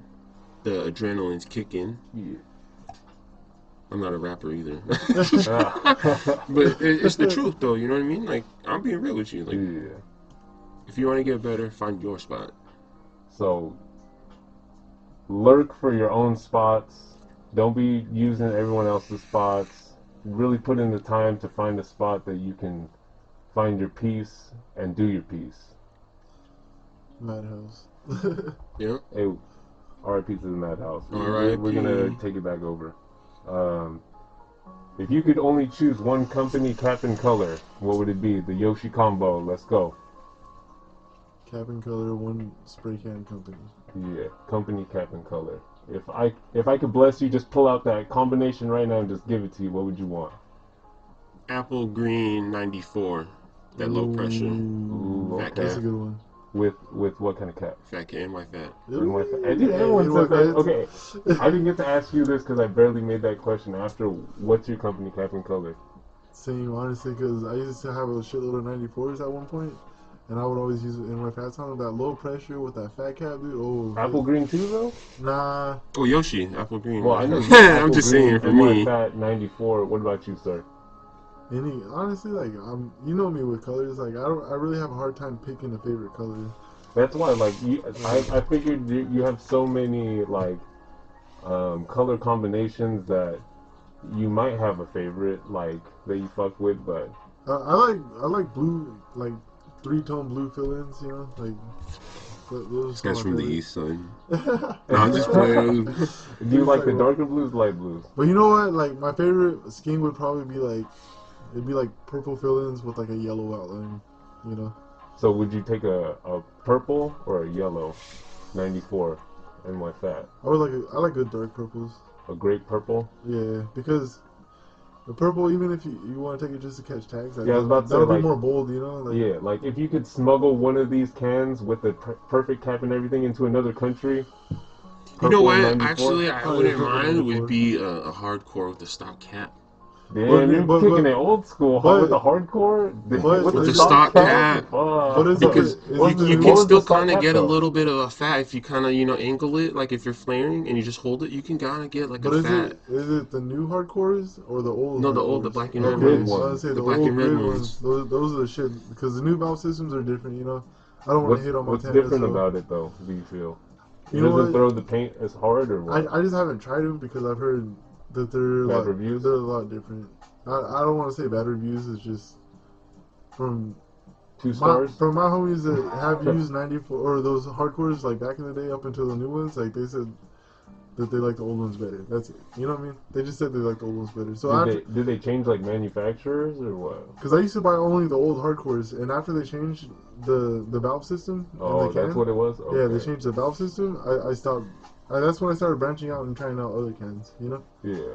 The adrenaline's kicking. yeah. I'm not a rapper either. Ah. But it's the truth though, you know what I mean? Like, I'm being real with you. Like, Yeah. if you want to get better, find your spot. So lurk for your own spots. Don't be using everyone else's spots. Really put in the time to find a spot that you can find your piece and do your piece. Madhouse. Yeah. Hey, R.I.P. to the Madhouse. R.I.P.. We're gonna take it back over. If you could only choose one company, cap, and color, what would it be? The Yoshi combo. Let's go. Cap and color, one spray can company. Yeah, company, cap, and color. If I could bless you, just pull out that combination right now and just give it to you. What would you want? Apple Green 94. That low pressure. Ooh, Fat okay. That's a good one. With what kind of cap? Fat K and my fat. Hey, dude, everyone says that. Okay, I didn't get to ask you this because I barely made that question after. What's your company cap and color? Same, honestly, because I used to have a shitload of 94s at one point, and I would always use it in my fat time. That low pressure with that fat cap, dude. Oh, Apple green too, though. Nah. Oh, Yoshi, Apple Green. Well, I know. I'm just saying for me. Fat 94. What about you, sir? Any honestly, like you know me with colors. Like I really have a hard time picking a favorite color. That's why, like, I figured you have so many like color combinations that you might have a favorite like that you fuck with, but I like blue, like 3-tone blue fill-ins. You know, like those. This guy's from the favorite. East, son. No, I'm just playing. do you like the darker blues, light blues? But you know what? Like my favorite scheme would probably be like it'd be like purple fill-ins with like a yellow outline. You know. So would you take a purple or a yellow 94 and like that? I like good dark purples. A great purple? Yeah, because the purple, even if you want to take it just to catch tags, Yeah, I was about to say, that'll be like, more bold, you know. Like, Yeah, like if you could smuggle one of these cans with the perfect cap and everything into another country. You know purple what? 94? Actually, I Oh, wouldn't yeah, mind. purple Would be a hardcore with the stock cap. Damn, you're but- kicking it old school, huh? but- With the hardcore? but- With the stock cap. But is Because it, you is it can the what was still the stock kind of cap, get a though? little bit of a fat if you kind of angle it. Like if you're flaring and you just hold it, you can kind of get like But a is fat. it the new hardcores or the old? No, the hardcores? old, the black and The red grid ones. I was ones. say The the black old and red grid ones. Those are the shit because the new valve systems are different. You know, I don't want to hate on What's Montana. different so, about it though? Do you feel? It You know doesn't what? throw the paint as hard or what? I just haven't tried them because I've heard that they're Bad like reviews? they're a lot different. I don't want to say bad reviews. It's just from 2 stars? from my homies that have used 94 or those hardcores like back in the day up until the new ones. Like they said that they like the old ones better. That's it. You know what I mean? They just said they like the old ones better. So after, Did they change like manufacturers or what? because I used to buy only the old hardcores, and after they changed the valve system in Oh, the can, that's what it was? yeah, they Okay. changed the valve system. I stopped. That's when I started branching out and trying out other cans. You know, Yeah.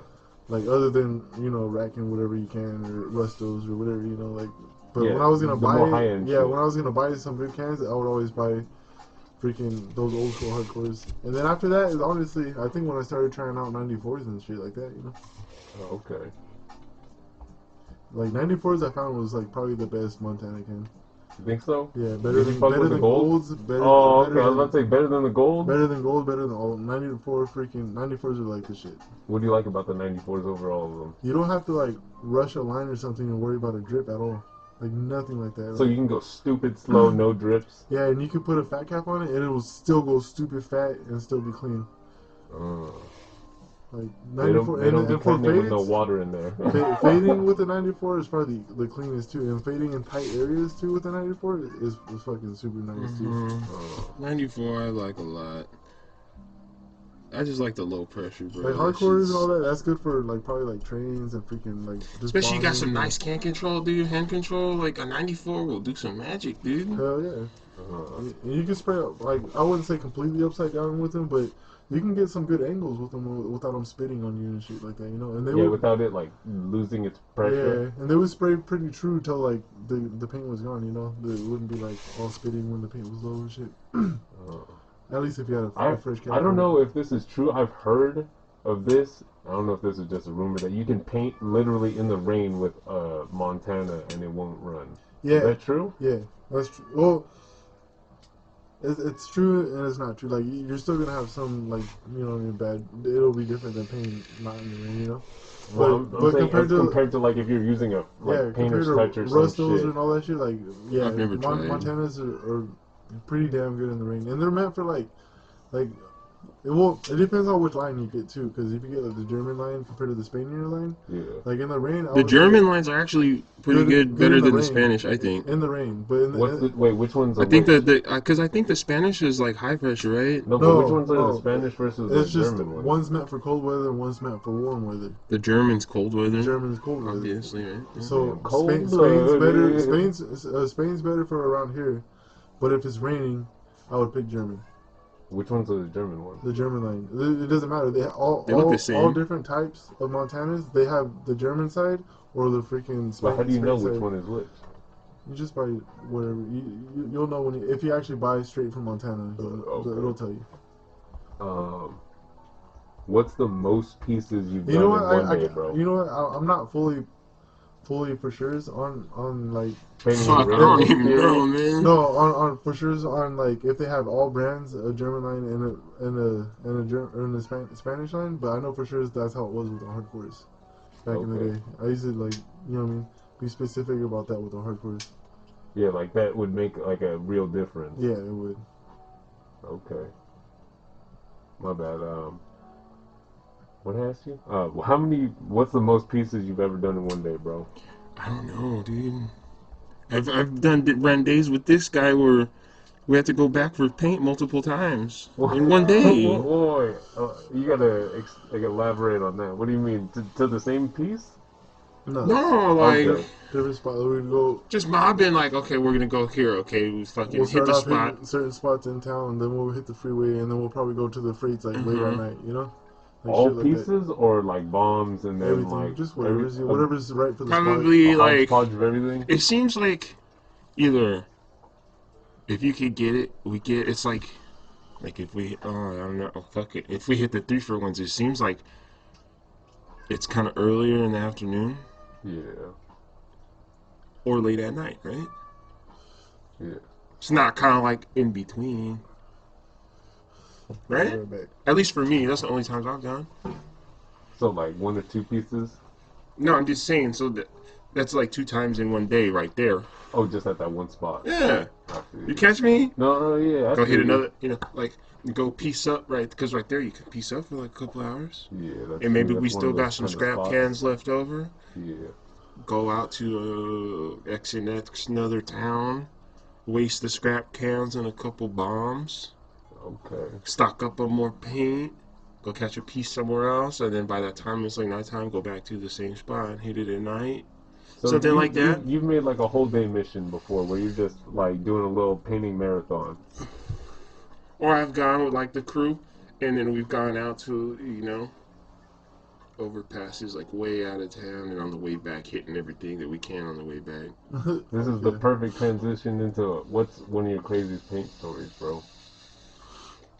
like other than racking whatever you can or rustos or whatever. Like. But Yeah, when I was gonna the buy more it, high-end yeah, shit. when I was gonna buy some good cans, I would always buy freaking those old school hardcores. And then after that is honestly, I think when I started trying out 94s and shit like that. Oh, okay. Like 94s, I found was like probably the best Montana can. You think so? Yeah, Did you fuck with the gold? golds, Oh, okay. I was about to say better than the gold. better than gold, better than all 94 freaking 94s are like the shit. What do you like about the 94s over all of them? You don't have to like rush a line or something and worry about a drip at all. Like nothing like that. So Like, you can go stupid slow, no drips. yeah, and you can put a fat cap on it and it will still go stupid fat and still be clean. Uh, Like they 94 don't be and for cutting it with no fades, water in there. fading with the 94 is probably the cleanest too, and fading in tight areas too with the 94 is fucking super nice too. Mm-hmm. 94 I like a lot. I just like the low pressure, bro. Like That hardcores and shit's... all that, that's good for like probably like trains and freaking like just Especially you got bombing some and nice can control, dude. Hand control, like a 94 will do some magic, dude. hell yeah. Uh, And you can spray like I wouldn't say completely upside down with them, but you can get some good angles with them without them spitting on you and shit like that, And they yeah, would, without it like losing its pressure. yeah, and they would spray pretty true till like the paint was gone, It wouldn't be like all spitting when the paint was low and shit. Uh, At least if you had a fresh cap I don't on know it. if this is true. I've heard of this. I don't know if this is just a rumor that you can paint literally in the rain with Montana and it won't run. Yeah, Is that true? yeah, that's true. Well, it's true and it's not true. Like you're still gonna have some like bad. It'll be different than painting not in the rain. Well, I'm But saying as compared to like if you're using a like compared painter's to touch or some rustos shit. and all that shit, like I've never tried. Montanas are pretty damn good in the rain, and they're meant for like it depends on which line you get too, because if you get like the German line compared to the Spaniard line, Yeah. like in the rain, I The would say German lines are actually pretty good, good better in the than the rain, Spanish, I think. in the rain, but Wait, which ones I are think which? because I think the Spanish is like high pressure, right? No, but which no ones are the no, Spanish versus the it's just German ones? one's meant for cold weather and one's meant for warm weather. The German's cold The weather, German's cold weather. obviously, right? Yeah. So Cold Spain's better. blooded. Spain's better for around here, but if it's raining, I would pick German. Which ones are the German ones? The German line. It doesn't matter. They They look the all same. different types of Montanas. They have the German side or the freaking But how do you know Spain which side. one is which? You just buy whatever. You'll know if you actually buy straight from Montana. Okay. It'll tell you. What's the most pieces you've You done know what? in one day, bro? You know what? I'm not fully for sure on like Painting the Fuck, I rain don't even exterior? know, man. no on for sure on like if they have all brands a German line and a Spanish line, but I know for sure that's how it was with the hardcores back in the Okay. day. I used to like what I mean, be specific about that with the hardcores. Yeah, like that would make like a real difference. Yeah, it would. Okay. My bad. What I asked you? How many? What's the most pieces you've ever done in one day, bro? I don't know, dude. I've ran days with this guy where we had to go back for paint multiple times in one day. Boy, you gotta like elaborate on that. What do you mean? To the same piece? No, No, like Okay. different spot. We'd go. just mobbing. Like, okay, we're gonna go here. Okay, we fucking We'll hit start the off spot. hitting certain spots in town, and then we'll hit the freeway, and then we'll probably go to the freights like late at night. Like All shit like that. pieces or like bombs and then Everything, like just every, whatever's right for the spot. Probably a like hodgepodge of everything? it seems like either if you could get it, we get. It's like if we I don't know. Oh, fuck it. If we hit the 3 for ones, it seems like it's kind of earlier in the afternoon Yeah. or late at night, right? Yeah. It's not kind of like in between, right? Right back. At least for me, that's the only times I've done. So like 1 or 2 pieces? No, I'm just saying. So That's like 2 times in one day right there. Oh, just at that one spot. Yeah. I feel You catch me? No, yeah. I Go hit feel you. another, like, go piece up, right? Because right there you can piece up for like a couple hours. Yeah, that's And maybe true. we That's one still of got those some kind of scrap spots. cans left over. Yeah. Go out to X and X, another town. Waste the scrap cans and a couple bombs. Okay. Stock up on more paint. Go catch a piece somewhere else. And then by that time it's like nighttime, go back to the same spot and hit it at night. So Something like that. you've made like a whole day mission before where you're just like doing a little painting marathon. Or I've gone with like the crew, and then we've gone out to, overpasses like way out of town, and on the way back hitting everything that we can on the way back. This is the perfect transition into what's one of your craziest paint stories, bro.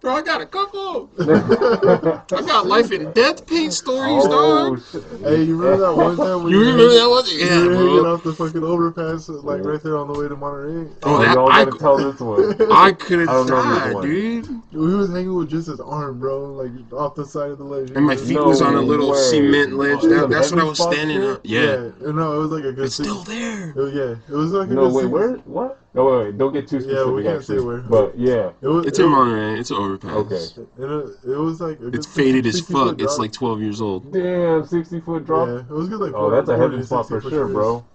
Bro, I got a couple. I got life and death paint stories, dog. Shit. Hey, you remember that one time when You remember that one? you Yeah, were hanging bro. off the fucking overpass, like right there on the way to Monterey? Oh, that y'all I, gotta tell this one. I could I have don't know this died, one. dude. We was hanging with just his arm, bro, like off the side of the ledge. And my feet No was on a little way. cement ledge. Some That's what I heavy was spot standing shit? on. Yeah. No, it was like a good. It's still there. Yeah, it was like a No, good. wait, where? What? No, wait, don't get too specific. Yeah, we can't actually. say where. But yeah, It's in Monterey. It's an overpass. okay. And it was like a good It's faded as 60 fuck. foot It's drop. like 12 years old. Damn, 60-foot drop. Yeah, it was good. Like Oh, that's a 40 heavy to spot 60 for foot sure, trace. bro.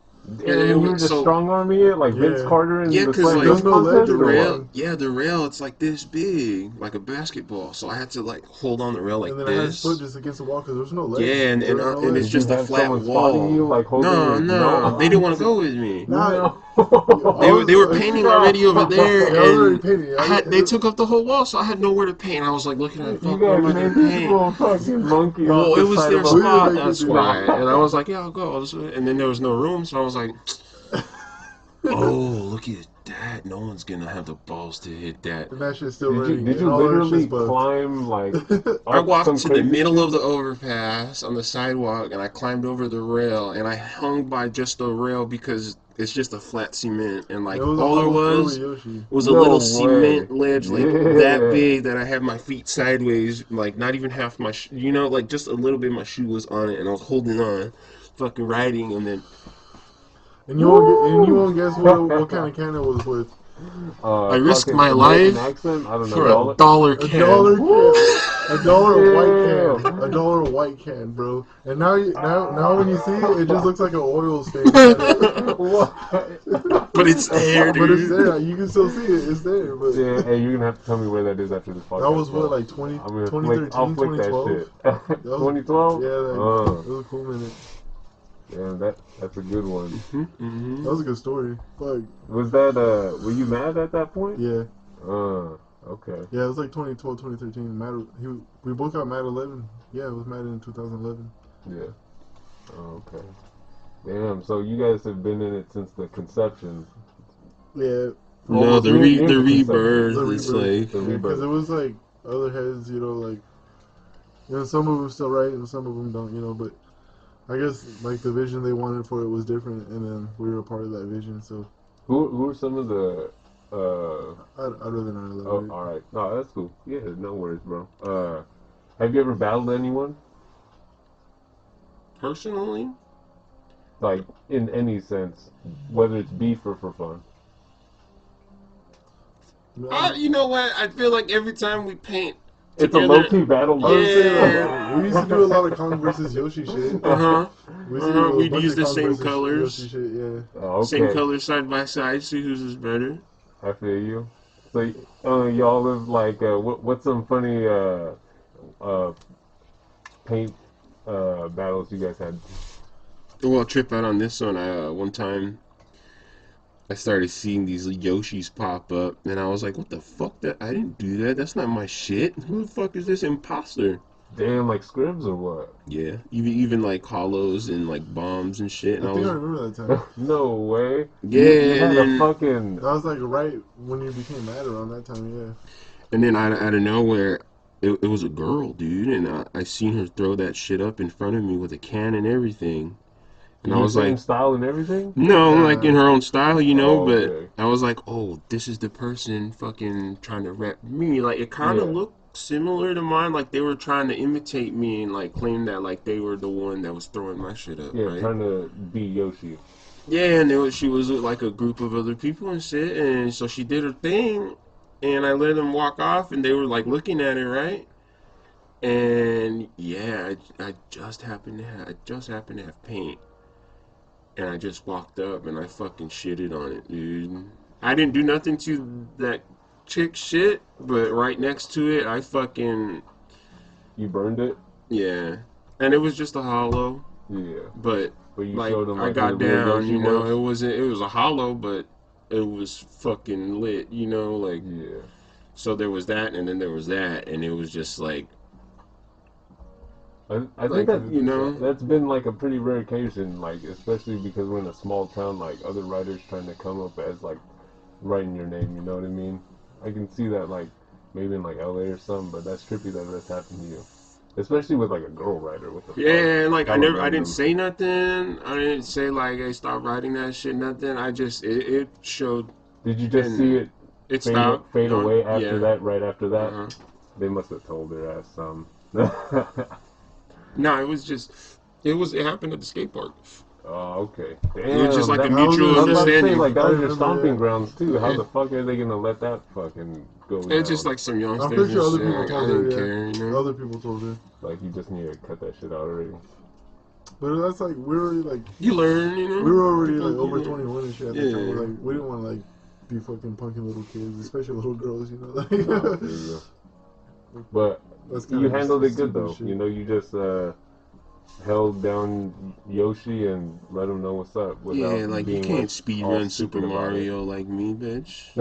Yeah, And it you were was just so. strong arming it like Vince Yeah. Carter in Yeah, the 'cause, slam like, dunk no ledge contest. The or rail, what? yeah, the rail, it's like this big, like a basketball. So I had to like hold on the rail like And then I had his foot this. just against the wall because there was no ledge. Yeah, and There was no and ledge. it's Did you just a have flat someone spotting you, wall. like holding No, your no, they didn't want to go with me. Nah, No. They were painting already over there, Yeah, I was already and painting. they took up the whole wall, so I had nowhere to paint. I was like looking at, You fuck, where guys am I made gonna this paint? little fucking monkey off Well, the it was side their of a We didn't spot, make it that's do why. that. And I was like, yeah, I'll go. And then there was no room, so I was like, oh, look at that. No one's gonna have the balls to hit that. And that shit's still Did you running. did and you all our literally shit's bugged. climb like I up walked some to the crazy middle shit? of the overpass on the sidewalk, and I climbed over the rail, and I hung by just the rail because it's just a flat cement, and like It was a all there hollow throw was with Yoshi. was a No little way. cement ledge like that Yeah. big that I had my feet sideways, like not even half my, like just a little bit of my shoe was on it, and I was holding on, fucking riding, and then And you won't guess what kind of can it was with. I risked Fucking my American life accent. I don't know. for a Dollar. dollar A can. dollar can. A dollar white Damn. can. A dollar white can, bro. And now when you see it, it just looks like an oil stain. Kinda. What? But it's there, But it's dude. there. You can still see it. It's there. But Yeah, hey, you're gonna have to tell me where that is after this podcast. that was bro. what, like 20, I'm gonna 2013, I'll flick that 2012? shit. That was- 2012. Yeah, it was a cool minute. Yeah, that's a good one. Mm-hmm. That was a good story. Fuck. Was that were you mad at that point? Yeah. Okay. Yeah, it was like 2012, 2013. We both got Mad 11. Yeah, it was Mad in 2011. Yeah. Oh, okay. Damn. So you guys have been in it since the conception. Yeah. No, Almost the near the rebirth. The It's rebirth. like The rebirth. Because it was like other heads, some of them still right and some of them don't, But I guess like the vision they wanted for it was different, and then we were a part of that vision. So Who are some of the I'd rather not Oh, elaborate. all right. No, that's cool. Yeah, no worries, bro. Have you ever battled anyone? personally, Like, in any sense, whether it's beef or for fun? you know what? I feel like every time we paint It's a together, low-key battle. I would say Yeah. we used to do a lot of Kong versus Yoshi shit. uh-huh. We used to do a We'd bunch use of the Kong same versus colors. Yoshi shit. Yeah. Oh, Same okay, colors side by side, see whose is better. I feel you. So, y'all live like, what's some funny paint battles you guys had? Well, trip out on this one. One time I started seeing these Yoshis pop up, and I was like, "What the fuck? That I didn't do that. That's not my shit. Who the fuck is this imposter?" Damn, like scribs or what? Yeah, even like hollows and like bombs and shit. And I I think I was remember that time. No way. Yeah, You had and a then fucking. That was like right when you became mad around that time. Yeah. and then out of nowhere, it was a girl, dude, and I seen her throw that shit up in front of me with a can and everything, and I Your was same like, style and everything? no, like in her own style, Oh, but okay. I was like, oh, this is the person fucking trying to rep me. Like it kind of Yeah. looked similar to mine. Like they were trying to imitate me and like claim that like they were the one that was throwing my shit up, Yeah, right? trying to be Yoshi. Yeah, and she was with like a group of other people and shit, and so she did her thing, and I let them walk off, and they were like looking at it, right? And yeah, I just happened to have paint, and I just walked up and I fucking shitted on it, dude. I didn't do nothing to that chick shit, but right next to it, I fucking You burned it? yeah, and it was just a hollow, Yeah. but But you like showed them I like who the got real down, Yoshi you know, was? it was a hollow, but it was fucking lit, you know, like Yeah. so there was that, and then there was that, and it was just I think like you know, that's been like a pretty rare occasion, like especially because we're in a small town, like other writers trying to come up as like writing your name, you know what I mean? I can see that like maybe in like LA or something, but that's trippy that that's happened to you. Especially with like a girl writer, what the fuck? yeah, like Hella I didn't random. say nothing. I didn't say like, hey, stop writing that shit, nothing. I just it showed, Did you just see and it it stopped. fade No, away after yeah, that, right after that? uh huh. They must have told her ass some. No, it was just it happened at the skate park. Oh, okay. It was just Damn, like a that I was mutual gonna I was about to say, say understanding. like that I was your stomping remember. grounds too. How Yeah. the fuck are they gonna let that fucking go It's just down? like some I'm youngsters pretty and sure other shit. people Like I told her. didn't Yeah, care, you know. other people told her. Like you just need to cut that shit out already. But that's like we were already like You learn, you we were know. already People, like you over know. 21 and shit at the time. Yeah. Like we didn't want to like be fucking punking little kids, especially little girls. You know, No, I like feel you. But that's kind you of just handled the it good stupid though. shit. You know, you just held down Yoshi and let him know what's up Yeah, without like you being can't like speed all run Super stupid about it. Mario like me, bitch.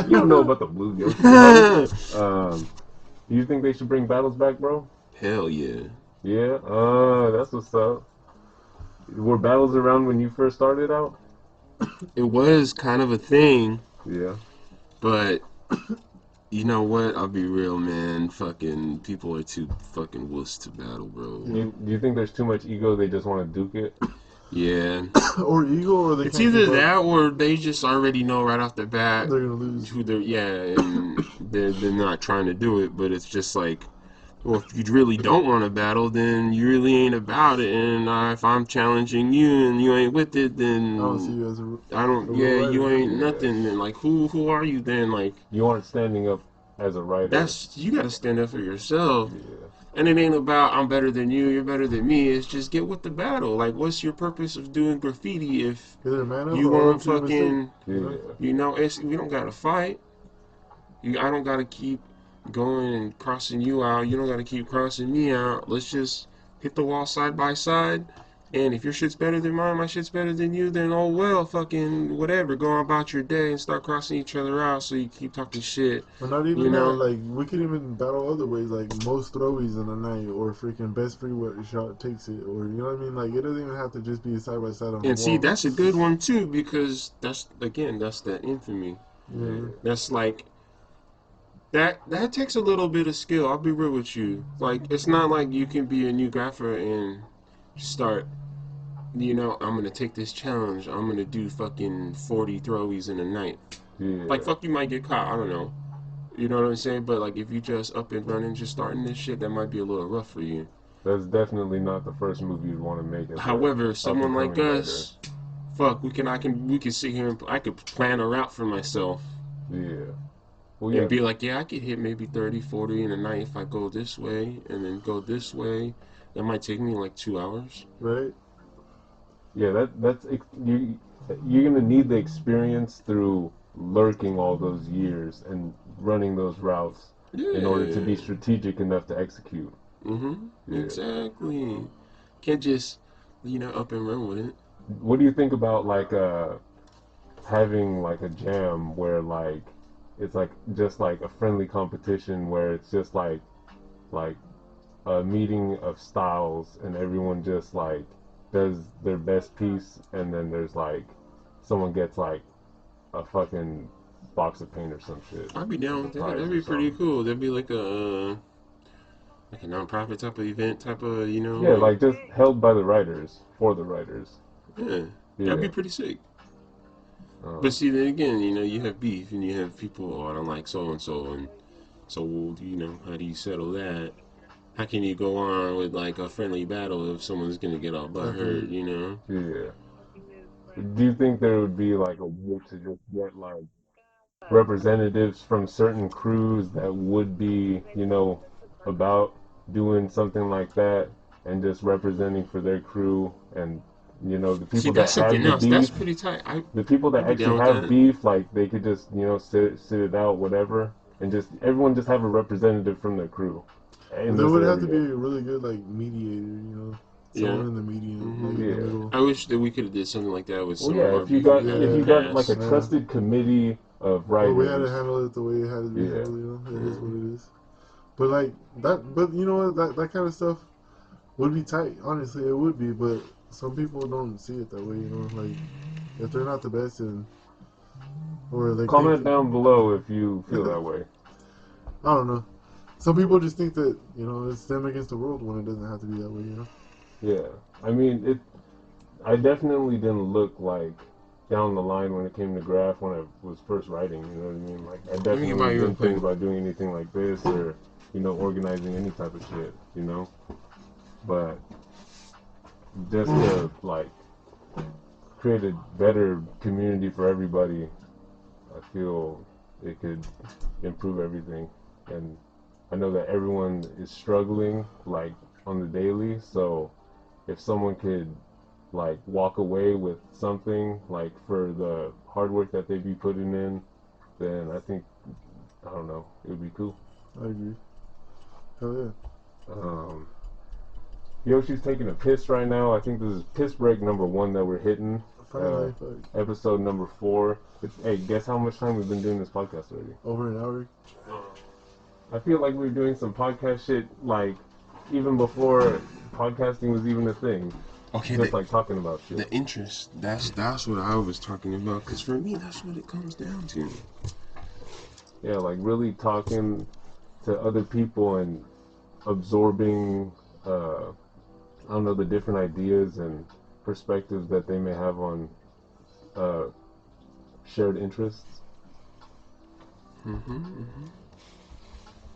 You don't know about the blue Yoshi, homie. Do you think they should bring battles back, bro? Hell yeah. Yeah, that's what's up. Were battles around when you first started out? It was kind of a thing, Yeah. but you know what? I'll be real, man. Fucking people are too fucking wuss to battle, bro. Yeah. Do you think there's too much ego? They just want to duke it. Yeah. Or ego, or they It's can't keep either up. that or they just already know right off the bat They're gonna lose. who they're yeah, and they're not trying to do it, but it's just like well, if you really don't want to battle, then you really ain't about it. And if I'm challenging you and you ain't with it, I don't see then you as I don't. a real Yeah, you writer. ain't Yeah. nothing. Then like, who are you then? Like, You aren't standing up as a writer. that's you got to stand up for yourself. Yeah. And it ain't about I'm better than you, you're better than me. It's just get with the battle. Like, what's your purpose of doing graffiti if Either man up you or own won't up to your mistake. fucking, You know. Yeah. you know, we don't gotta fight. I don't gotta keep going and crossing you out. You don't gotta keep crossing me out. Let's just hit the wall side by side. And if your shit's better than mine, my shit's better than you, then oh well, fucking whatever. Go about your day and start crossing each other out so you keep talking shit, Or not you even that. know? Like we could even battle other ways, like most throwies in the night, or freaking best free shot takes it, or you know what I mean. Like it doesn't even have to just be side by side on the And see, wall. that's a good one too because that's again, that's that infamy. Yeah. Yeah. That's like that takes a little bit of skill. I'll be real with you. Like it's not like you can be a new grapher and start you know, I'm gonna take this challenge. I'm gonna do fucking 40 throwies in a night. Like, Yeah. fuck, you might get caught. I don't know. You know what I'm saying? But like, if you just up and running, just starting this shit, that might be a little rough for you. That's definitely not the first move you'd want to make as a However, up and someone like coming writer. us, fuck, we can sit here and I could plan a route for myself Yeah. Well, and yeah. be like, yeah, I could hit maybe 30, 40 in a night if I go this way and then go this way. That might take me like 2 hours. Right. Yeah. You. You're gonna need the experience through lurking all those years and running those routes in order to be Yeah. strategic enough to execute. Yeah. Exactly. Can't just, you know, up and run with it. What do you think about like having like a jam where like it's like just like a friendly competition where it's just like a meeting of styles and everyone just like does their best piece and then there's like someone gets like a fucking box of paint or some shit I'd be as down a with that. prize That'd or be pretty something. cool. That'd be like a non-profit type of event, type of, you know, Yeah, like like just held by the writers for the writers. yeah, that'd Yeah. be pretty sick. Uh, But see, then again, you know, you have beef and you have people, oh, I don't like so and so, and So, how do you settle that? How can you go on with like a friendly battle if someone's gonna get all butt hurt? Yeah. Do you think there would be like a way to just get like representatives from certain crews that would be, about doing something like that and just representing for their crew and the See, people that that's have something the else. That's beef, pretty tight. the people that I'd be actually down with have that. beef, like they could just, sit it out, whatever, and just everyone just have a representative from their crew in There this would have to be area. a really good like mediator, Yeah. someone in the median, like hmm in the Yeah. middle. I wish that we could have did something like that with Well, some of yeah, our if you beef we've got had if in the you got like a past. Yeah. trusted committee of But we had to writers, handle it the way it had to be yeah. handled. It is what Mhm. it is. But like that, but you know what? That kind of stuff would be tight. Honestly, it would be. But some people don't see it that way. Like if they're not the best, or they think Comment that, down below if you feel that way. I don't know. Some people just think that it's them against the world when it doesn't have to be that way. Yeah, I mean it. I definitely didn't look like down the line when it came to graph when I was first writing. You know what I mean? Like I Let me get by definitely you real didn't quick. think about doing anything like this or organizing any type of shit. But just to like create a better community for everybody, I feel it could improve everything. And I know that everyone is struggling like on the daily, so if someone could like walk away with something like for the hard work that they'd be putting in, then I think I don't know, it would be cool. I agree. Hell yeah. Um, Yoshi's taking a piss right now. I think this is piss break number 1 that we're hitting. Uh, Finally, fuck. Episode number 4. Hey, guess how much time we've been doing this podcast already? Over an hour. I feel like we were doing some podcast shit like even before podcasting was even a thing. Okay, Just like talking about shit. the interest. That's what I was talking about. Cause for me, that's what it comes down to. Yeah, like really talking to other people and absorbing, I don't know, the different ideas and perspectives that they may have on uh, shared interests.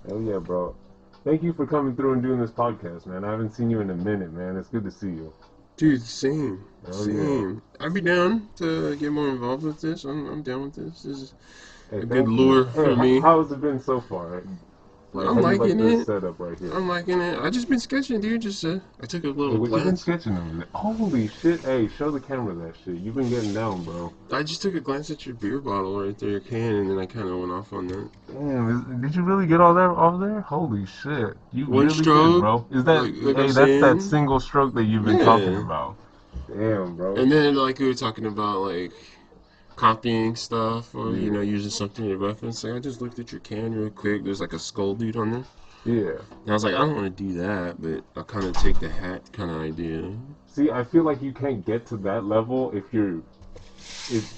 Hell yeah, bro. Thank you for coming through and doing this podcast, man. I haven't seen you in a minute, man. It's good to see you. Dude, same. Hell yeah. I'd be down to get more involved with this. I'm down with this. This is Hey, a good thank you. lure Hey, for me. how has it been so far? Like, I'm how do you like liking this it. setup right here? I'm liking it. I just been sketching, dude. I took a Hey, little what you been glance. sketching over there? Holy shit! Hey, show the camera that shit. You've been getting down, bro. I just took a glance at your beer bottle right there, your can, and then I kind of went off on that. Damn, did you really get all that off there? Holy shit. You One really did, stroke, bro. Is that, like I hey, was that's that saying. single stroke that you've been talking Yeah. about. Damn, bro. And then like we were talking about like copying stuff or Yeah. using something to reference. Like I just looked at your can real quick. There's like a skull dude on there. Yeah. And I was like, I don't want to do that, but I'll kind of take the hat kind of idea. See, I feel like you can't get to that level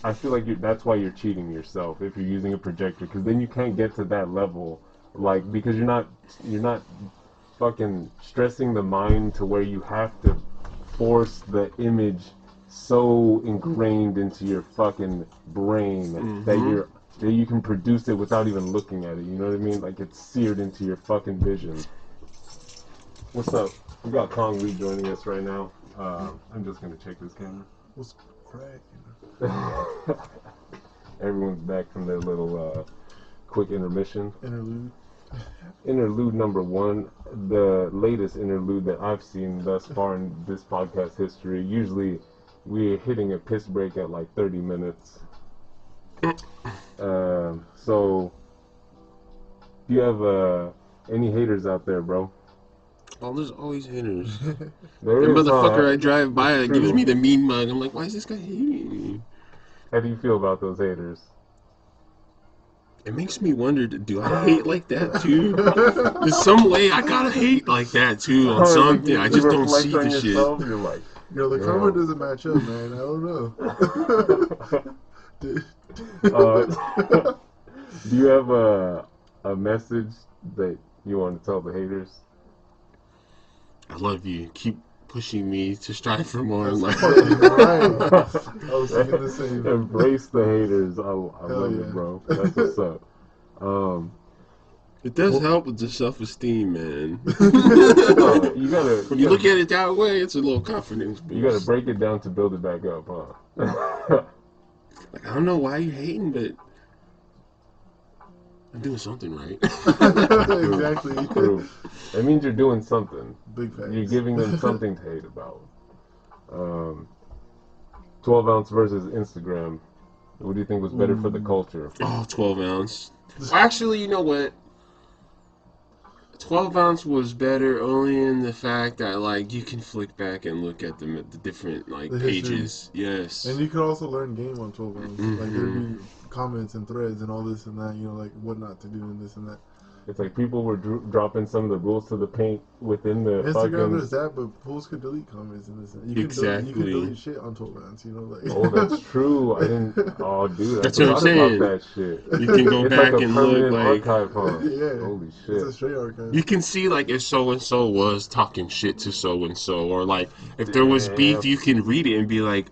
I feel like that's why you're cheating yourself if you're using a projector, because then you can't get to that level, like, because you're not fucking stressing the mind to where you have to force the image so ingrained into your fucking brain Mm-hmm. that you can produce it without even looking at it. You know what I mean? Like it's seared into your fucking vision. What's up? We got Kong Lee joining us right now. I'm just gonna check this camera. What's crack? Everyone's back from their little quick intermission. Interlude. Interlude number 1, the latest interlude that I've seen thus far in this podcast history. Usually we're hitting a piss break at like 30 minutes. So, do you have any haters out there, bro? Oh, there's always haters. There That is, huh? motherfucker I drive by It's that gives true. me the mean mug. I'm like, why is this guy hating me? How do you feel about those haters? It makes me wonder, do I hate like that too? There's some way I gotta hate like that too on Like something. you, I you just don't reflect see on the shit. yourself, you're like, The karma doesn't match up, man. I don't know. do you have a message that you want to tell the haters? I love you. Keep pushing me to strive for more in That's life. fucking right. I was thinking the same. Embrace the haters. I Hell love yeah. it, bro. That's what's up. It does Well, help with the self-esteem, man. you gotta, When you look at it that way, it's a little confidence you gotta boost. break it down to build it back up, huh? Like, I don't know why you're hating, but I'm doing something right. True, Exactly. true. That means you're doing something. Big You're facts. giving them something to hate about. Um, 12 ounce versus Instagram. What do you think was better for the Ooh. culture? Oh, 12 ounce. Well, actually, you know what? 12 ounce was better only in the fact that, like, you can flick back and look at the different, like, The history. pages. And Yes. you could also learn game on 12 ounce. Like there'd Mm-hmm. be comments and threads and all this and that, like what not to do and this and that. It's like people were dropping some of the rules to the paint within the Instagram, fucking. there's that, but fools could delete comments and this. And you can Exactly. delete shit on 12 ounce, Oh, that's like. true. I didn't. Oh, dude, I That's what I'm forgot about saying. that shit. You can go It's like back a and look, permanent like, archive, huh? Yeah, Holy it's a shit. straight archive. you can see, like, if so and so was talking shit to so and so, or, like, if there was beef, Damn. you can read it and be like,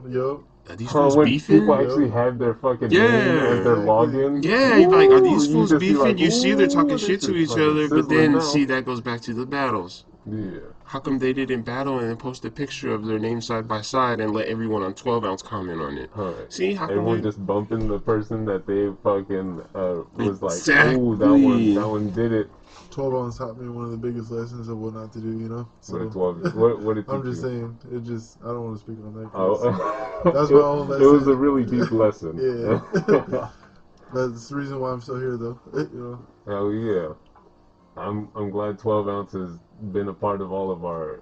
Yup, are these Huh, fools when people beefing? yup, actually have their fucking name as Yeah. their exactly. login, Yeah, you'd be like, are ooh, these you fools just see like, beefing? You see they're talking ooh, this shit to shit's each fucking other, but sizzling then see now. that goes back to the battles. Yeah. How come they didn't battle and then post a picture of their names side by side and let everyone on 12 ounce comment on it? Huh. See, how come Everyone we just bumping the person that they fucking was like, oh, that exactly? one did it. 12 ounce taught me one of the biggest lessons of what not to do. But So 12, what did it I'm teach just you? saying, I don't want to speak on that because Oh, that's my own it was a lesson. really deep lesson. Yeah. That's the reason why I'm still here, though. Hell yeah. I'm glad 12 ounce has been a part of all of our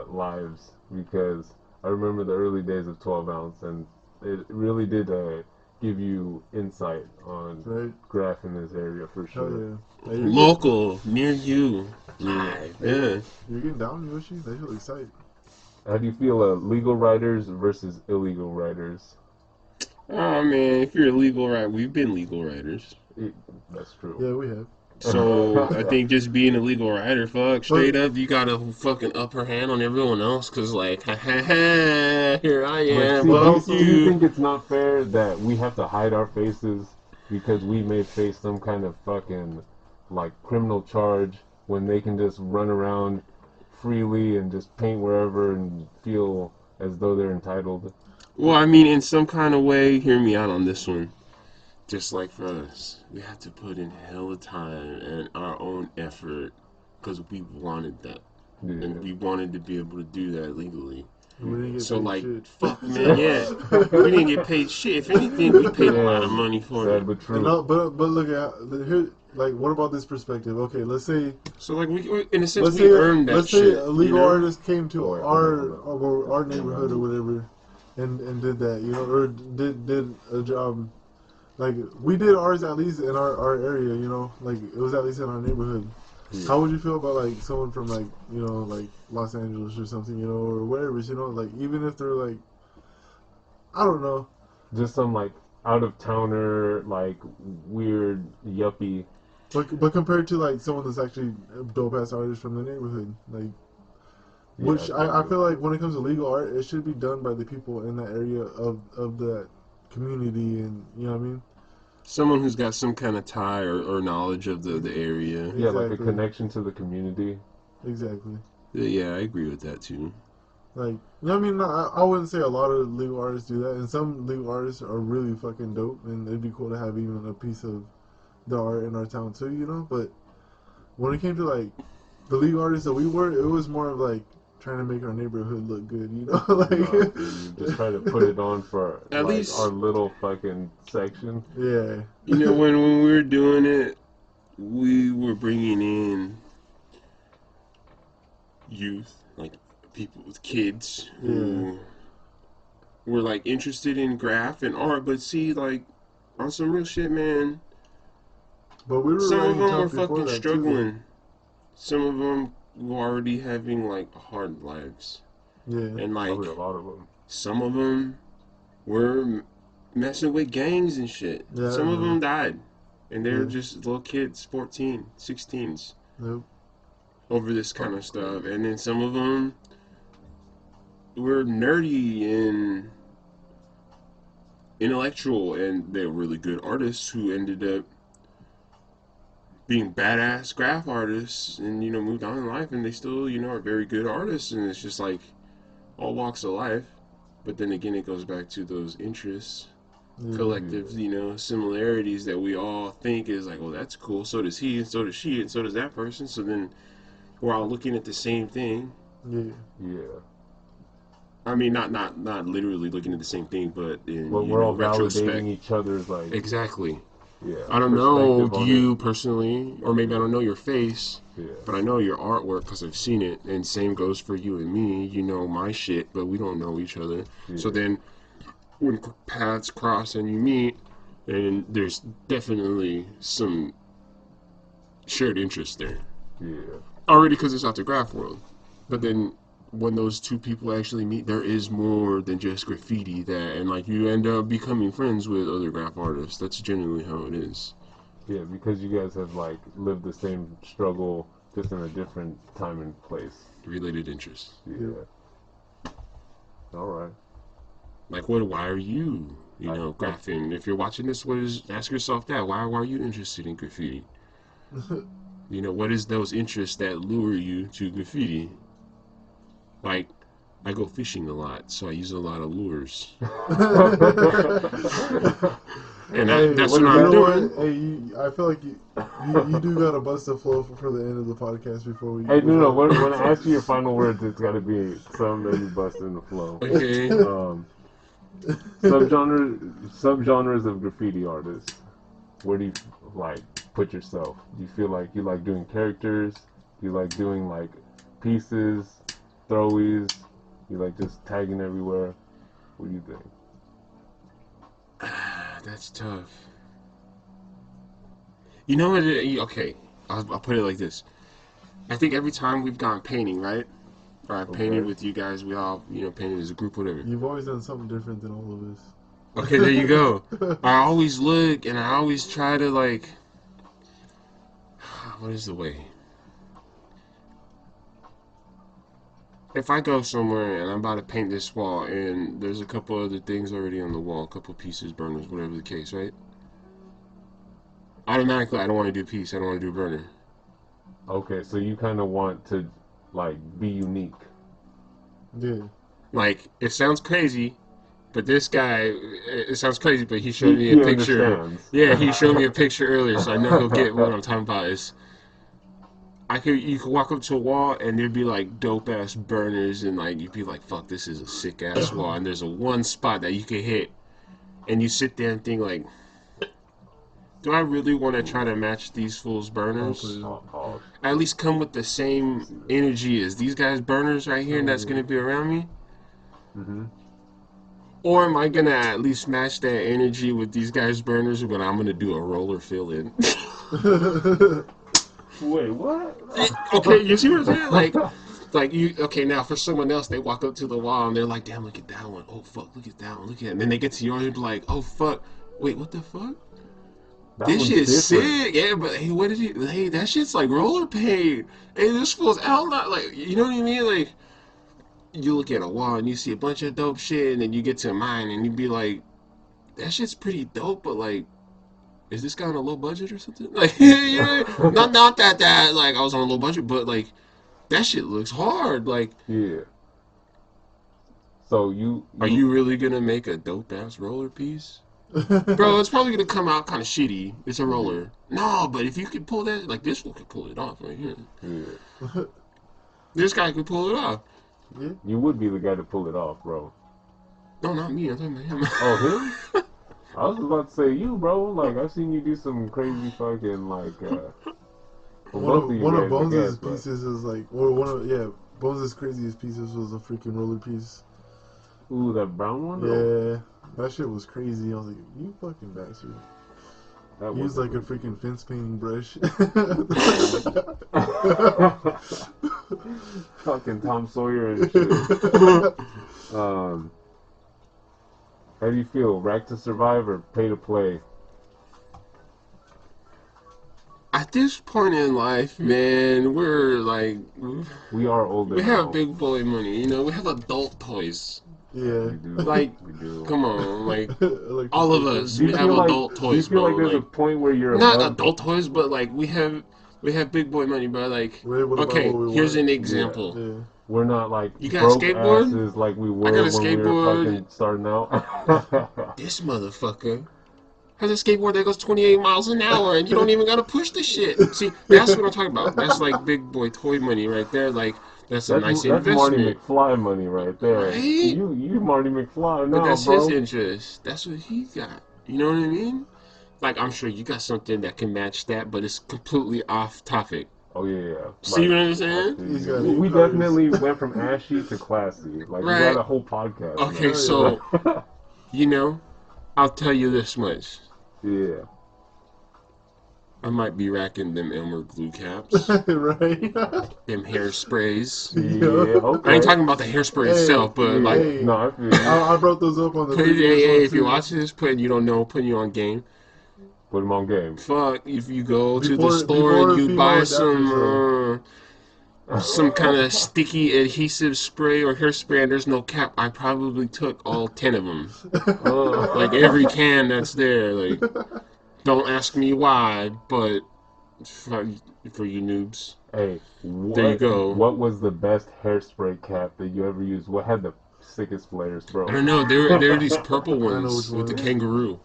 lives because I remember the early days of 12 ounce and it really did give you insight on Right? graph in this area for Hell sure. yeah. Hey, you're getting, Local, near you, Yeah. live. hey, Yeah. you're getting down, Yoshi. That should excite. How do you feel legal riders versus illegal riders? Oh man, if you're a legal writer, we've been legal writers. It, that's true. Yeah, we have. So I think just being a legal writer, fuck, But straight up, you got a fucking upper hand on everyone else, cause like, ha ha ha, here I But am, see, but fuck also do you you. think it's not fair that we have to hide our faces because we may face some kind of fucking like criminal charge when they can just run around freely and just paint wherever and feel as though they're entitled? Well, I mean, in some kind of way, hear me out on this one. Just like for us, we had to put in hella time and our own effort, cause we wanted that, and Yeah. we wanted to be able to do that legally. we didn't get So paid like, shit. fuck, man, yeah, we didn't get paid shit. If anything, we paid a lot of Damn. money for Sad it. but And true. but look at here. Like, what about this perspective? Okay, So like, we in a sense, we earned that let's say shit, a you legal know? artist came to Oh wait, hold on. our Hold neighborhood or on. whatever, and did that, or did a job. Like we did ours at least in our area, like it was at least in our neighborhood. Yeah. How would you feel about like someone from like like Los Angeles or something, or wherever, like even if they're like I don't know, Just some like out of towner, like weird yuppie. but compared to like someone that's actually a dope ass artist from the neighborhood, like Yeah, I which feel I you. feel like when it comes to legal art, it should be done by the people in that area of that community, and you know what I mean. Someone who's got some kind of tie or knowledge of the area. Yeah, like a Exactly, connection to the community. exactly. Yeah, I agree with that too. Like, you know what I mean? I wouldn't say a lot of legal artists do that, and some legal artists are really fucking dope, and it'd be cool to have even a piece of the art in our town too. But when it came to like the legal artists that we were, it was more of like trying to make our neighborhood look good. No, I feel you. Just try to put it on for At like our least, little fucking section. Yeah. you know, when we were doing it, we were bringing in youth, like people with kids Yeah. who were like interested in graph and art, but see, like on some real shit, man. But we were Some of writing them were tough before fucking that too, though. struggling. Some of them were already having like hard lives, Yeah. and Probably like a lot of them. some of them were messing with gangs and shit. Yeah, I Some of remember. them died, and they're Yeah. just little kids, 14, 16s, Nope. over this kind of Fucking stuff. crazy. And then some of them were nerdy and intellectual, and they're really good artists who ended up being badass graph artists and moved on in life, and they still are very good artists, and it's just like all walks of life. But then again, it goes back to those interests, Yeah. collective similarities that we all think is like, well, that's cool, so does he, and so does she, and so does that person, so then we're all looking at the same thing. Yeah. Yeah. I mean, not literally looking at the same thing, but in Well, we're all retrospect. validating each other's like, Exactly. yeah, I don't know perspective on it. you personally, or maybe I don't know your face, Yeah. but I know your artwork because I've seen it. And same goes for you and me. You know my shit, but we don't know each other. Yeah. So then when paths cross and you meet, and there's definitely some shared interest there. Yeah. Already because it's out the graph world. But then when those two people actually meet, there is more than just graffiti that, and like you end up becoming friends with other graph artists. That's generally how it is. Yeah, because you guys have like lived the same struggle just in a different time and place. Related interests. Yeah. All right. Like, why are you, graphing? If you're watching this, ask yourself that. Why are you interested in graffiti? What is those interests that lure you to graffiti? Like, I go fishing a lot, so I use a lot of lures. And Hey, that's what what is I'm you that? know what? doing. Hey, I feel like you do gotta bust a flow for the end of the podcast before we. Hey, no, no. without- When I ask you your final words, it's got to be something that you bust in the flow. Okay. Subgenres of graffiti artists. Where do you like put yourself? Do you feel like you like doing characters? Do you like doing like pieces, throwies? You like just tagging everywhere? What do you think? That's tough. You know what? Okay, I'll put it like this. I think every time we've gone painting, right? Or I've painted Okay. with you guys, we all, painted as a group, whatever. You've always done something different than all of Okay, there you go. us. I always look and I always try to, like, what is the way? If I go somewhere and I'm about to paint this wall and there's a couple other things already on the wall, a couple pieces, burners, whatever the case, right? Automatically, I don't want to do piece, I don't want to do burner. Okay, so you kind of want to like be unique. Yeah. Like, it sounds crazy, but this guy, it sounds crazy, but he showed He, me a he picture. understands. Yeah, he showed me a picture earlier, so I know he'll get what I'm talking about. You could walk up to a wall and there'd be like dope ass burners, and like you'd be like, fuck, this is a sick ass wall, and there's a one spot that you could hit, and you sit there and think like, do I really want to try to match these fools' burners? Oh, At least come with the same energy as these guys' burners right here, and that's gonna be around me. mm-hmm. Or am I gonna at least match that energy with these guys' burners when I'm gonna do a roller fill in? Wait, what? Okay, you see what I'm saying? Like you. Okay, now for someone else, they walk up to the wall and they're like, "Damn, look at that one. Oh fuck, look at that one. Look at it." And then they get to yours and be like, "Oh fuck, wait, what the fuck? That This one's shit's different. sick." Yeah, but hey, what did you? Hey, that shit's like roller paint. Hey, this feels out like you know what I mean? Like you look at a wall and you see a bunch of dope shit, and then you get to mine and you be like, "That shit's pretty dope," but like. Is this guy on a low budget or something? Like, not that like I was on a low budget, but like that shit looks hard. Like, Yeah. So are you you really gonna make a dope ass roller piece? Bro, it's probably gonna come out kind of shitty. It's a yeah, roller. No, but if you could pull that, like this one could pull it off right here. yeah. This guy could pull it off. Yeah. You would be the guy to pull it off, bro. No, not me. I'm talking about him. Oh, him? I was about to say you, bro. Like I've seen you do some crazy fucking like for both of you One of guys, I Bones' guess, but pieces is like, or one of Bones' craziest pieces was a freaking roller piece. ooh, that brown one? Oh, Yeah, that shit was crazy. I was like, you fucking bastard. that He used was like a freaking fence painting brush. fucking Tom Sawyer and shit. Um, how do you feel? Rack to survive or pay to play? At this point in life, man, we're like, We are older we have now. big boy money. We have adult toys. Yeah. We do. Like, We do. come on, like Like all of the us, Do we you have feel like adult do you toys, feel bro. like there's a Like point where you're not above? adult toys, but like we have big boy money, bro. Like, We're able to buy okay, what we here's want. an Yeah. example. Yeah. We're not like You got a broke skateboard? asses like we I got were a when we were skateboard. fucking starting out. This motherfucker has a skateboard that goes 28 miles an hour, and you don't even gotta push the shit. See, that's what I'm talking about. That's like big boy toy money right there. Like, that's a nice That's Marty investment, McFly money right there. right? You Marty McFly But now, that's his bro. interest. That's what he got. You know what I mean? Like, I'm sure you got something that can match that, but it's completely off topic. Oh yeah. See what I'm I saying? see He's you. got We, new we cars. definitely went from ashy to classy. Like we got Right. a whole podcast Okay, Hell so, now. you know, I'll tell you this much. Yeah. I might be racking them Elmer glue caps, Right? them hairsprays. Yeah. I ain't Okay. talking about the hairspray Hey, itself, but like, Yeah. hey. No, I feel you. I brought those up on the put it, previous one hey, if you're too. watching this, putting you don't know, putting you on game. Put him on game. Fuck, if you go to the store and Before you female buy adapters though. some kind of sticky adhesive spray or hairspray and there's no cap, I probably took all 10 of them. Like every can that's there. Like, don't ask me why, but for you noobs, Hey, there you what go. what was the best hairspray cap that you ever used? What had the sickest flares, I bro? don't know. There are these purple I know which ones with the ones. kangaroo.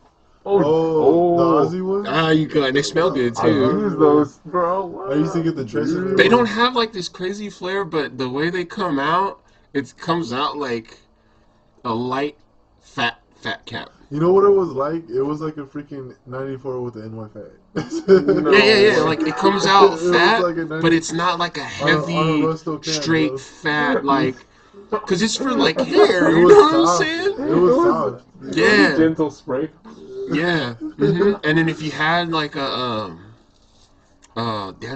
Oh, Oh, the oh, Aussie ones? Ah, you got. They smell good I The too. use Aussie ones. those, bro. I used to What? get the Tresemme They don't ones. have like this crazy flare, but the way they come out, it comes out like a light, fat cap. You know what it was like? It was like a freaking 94 with the NY fat. Yeah. No Like it comes It out was fat, like a but 90 it's not like a on a heavy, Rusto can, straight bro. fat way. like. Cause it's for like hair. It You know was what I'm soft. saying? It It was was soft. it was a Yeah. gentle spray. Yeah. And then if you had like damn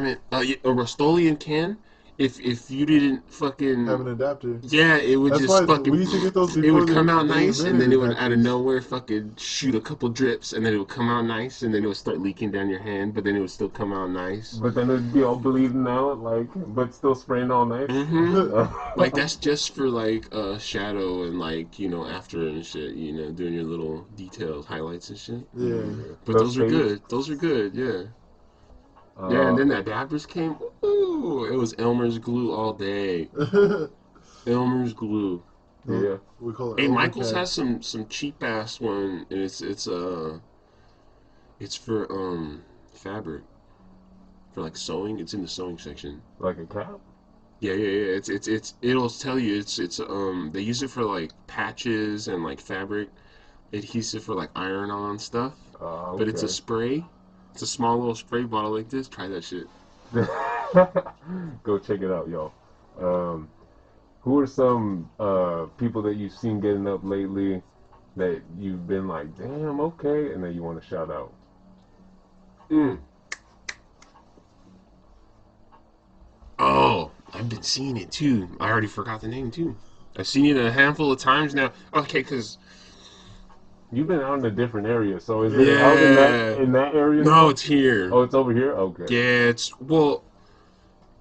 it, a Rust-Oleum can, if you didn't Have fucking, an adapter. yeah, it would That's just why we fucking, used to get those it before would come out they nice, and invented then it would out of adapters. nowhere fucking shoot a couple drips, and then it would come out nice, and then it would start leaking down your hand, but then it would still come out nice. But then it'd be all bleeding out, like, but still spraying all nice. Like that's just for like shadow and like after and shit, doing your little details, highlights and shit. Yeah. But Those those are fades. good. Those are good. Yeah. Yeah, and Uh, then the adapters came. Ooh, it was Elmer's glue all day. Elmer's glue. yeah. We call it Hey, Elmer Michael's has caps. some cheap ass one, and it's for fabric for like sewing. It's in the sewing section. Like a cap? Yeah. It'll tell you it's they use it for like patches and like fabric adhesive for like iron on stuff. But it's a Okay. spray. It's a small little spray bottle like this. Try that shit. Go check it out, y'all. Who are some people that you've seen getting up lately that you've been like, damn, okay, and that you want to shout out? Mm. Oh, I've been seeing it too. I already forgot the name too. I've seen it a handful of times now. Okay, cause You've been out in a different area, so is it out in yeah, that area no, now? it's here. Oh, it's over here. Okay, Yeah, it's well.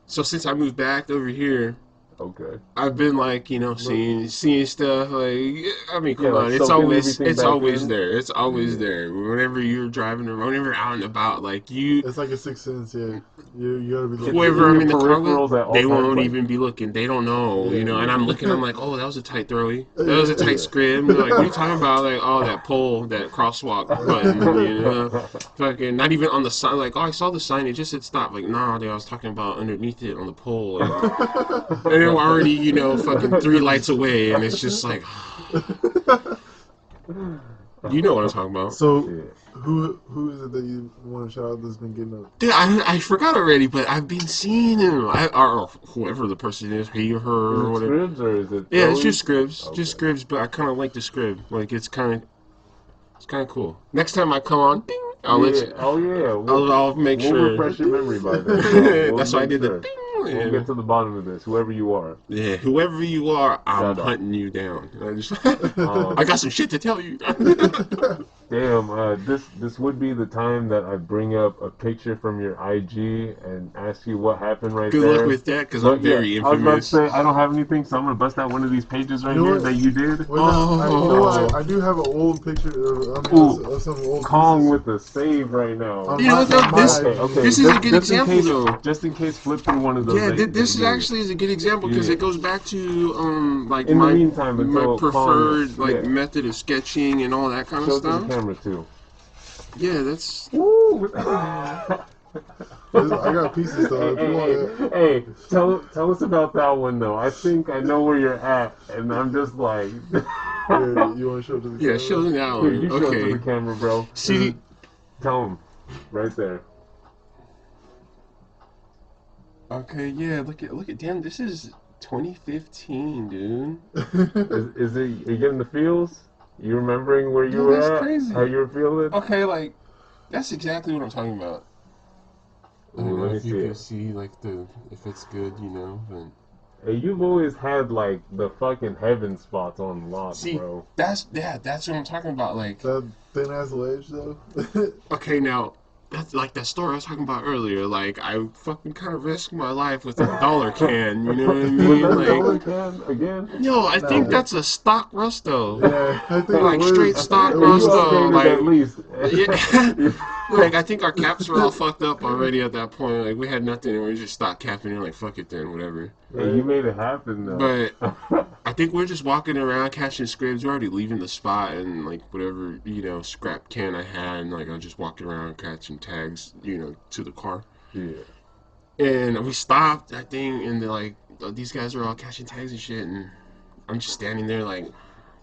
So since I moved back over here, okay. I've been like, seeing stuff like, I mean, Yeah, come like on, it's soaking always everything it's back always in. there. It's always Yeah. there. Whenever you're driving around, whenever you're out and about, like you, It's like a sixth sense, yeah. You gotta be It's looking whoever in for I'm your in the car with, peripherals at all they times. won't Like, even be looking. They don't know, it. And I'm yeah, looking, I'm like, oh, that was a tight throwy. That was a Yeah. tight yeah. scrib. They're like, what are you talking about? Like, oh, that pole, that crosswalk button, Fucking, not even on the sign. Like, oh, I saw the sign. It just said stop. Like, nah, dude, I was talking about underneath it on the pole. Like, and they're already, fucking 3 lights away, and it's just like, you know what I'm talking about. So, Yeah. who is it that you want to shout out that's been getting up? Dude, I forgot already, but I've been seeing him. Or whoever the person is, he or her Is or it whatever. scribs or is it Yeah, it's throwies? just scribs, Okay. but I kind of like the scrib. Like it's kind of cool. Next time I come on, ding, I'll let Yeah. you. Oh yeah. I'll make We'll sure. refresh your memory by then. We'll That's why I make did the sure. ding. We'll get to the bottom of this. Whoever you are. Yeah, whoever you are, I'm Shout out. hunting you down. I Um, got some shit to tell you. Damn, this would be the time that I bring up a picture from your IG and ask you what happened right Good luck there. with that, because I'm But yeah, very I was about to infamous. say I don't have anything, so I'm gonna bust out one of these pages You right know here what? that you did. We're not. You know what? Oh. I do have an old picture. Ooh, Of some old Kong pieces with the save right now. on You know my what though? on my This Okay, IG. okay. this is a good Just in example case, though. flip through one of those Yeah, that this you is gave. actually is a good example because Yeah. it goes back to like In the meantime, my until Kong, preferred like yeah, method of sketching and all that kind of show it to the stuff. camera too. Yeah, that's Woo! I got pieces though. Hey, If you want hey, to, hey, hey! Tell us about that one though. I think I know where you're at, and I'm just like, here, you want to show it to the yeah. Show camera? them that here, one. you show it to the Okay. camera, bro. Is See, it? Tell him, right there. okay, yeah. Look at damn. This is 2015, dude. Is it? Are you getting the feels? You remembering where you Yeah, that's were at? How crazy. you were feeling? Okay, like that's exactly what I'm talking about. I Ooh, don't let know me if you see can it. see like the if it's good, but Hey, you've always had like the fucking heaven spots on lock, see, bro. that's what I'm talking about. Like, That thin ass ledge though. okay, now that's like that story I was talking about earlier. Like, I fucking kind of risked my life with a dollar can. You know what I Was mean? that a Like, dollar can again? no, I think Nah. that's a stock Rusto. Yeah, I think it Like straight was. stock It Hey, you was. Rusto. upgraded at Like, least. yeah. Like I think our caps were all fucked up already at that point. Like we had nothing, and we just stopped capping. And like fuck it then, whatever. Hey, you Right. made it happen though. But I think we're just walking around catching scribs. We're already leaving the spot, and like whatever scrap can I had, and like I was just walking around catching tags, to the car. Yeah. And we stopped, I think, and like these guys are all catching tags and shit, and I'm just standing there like,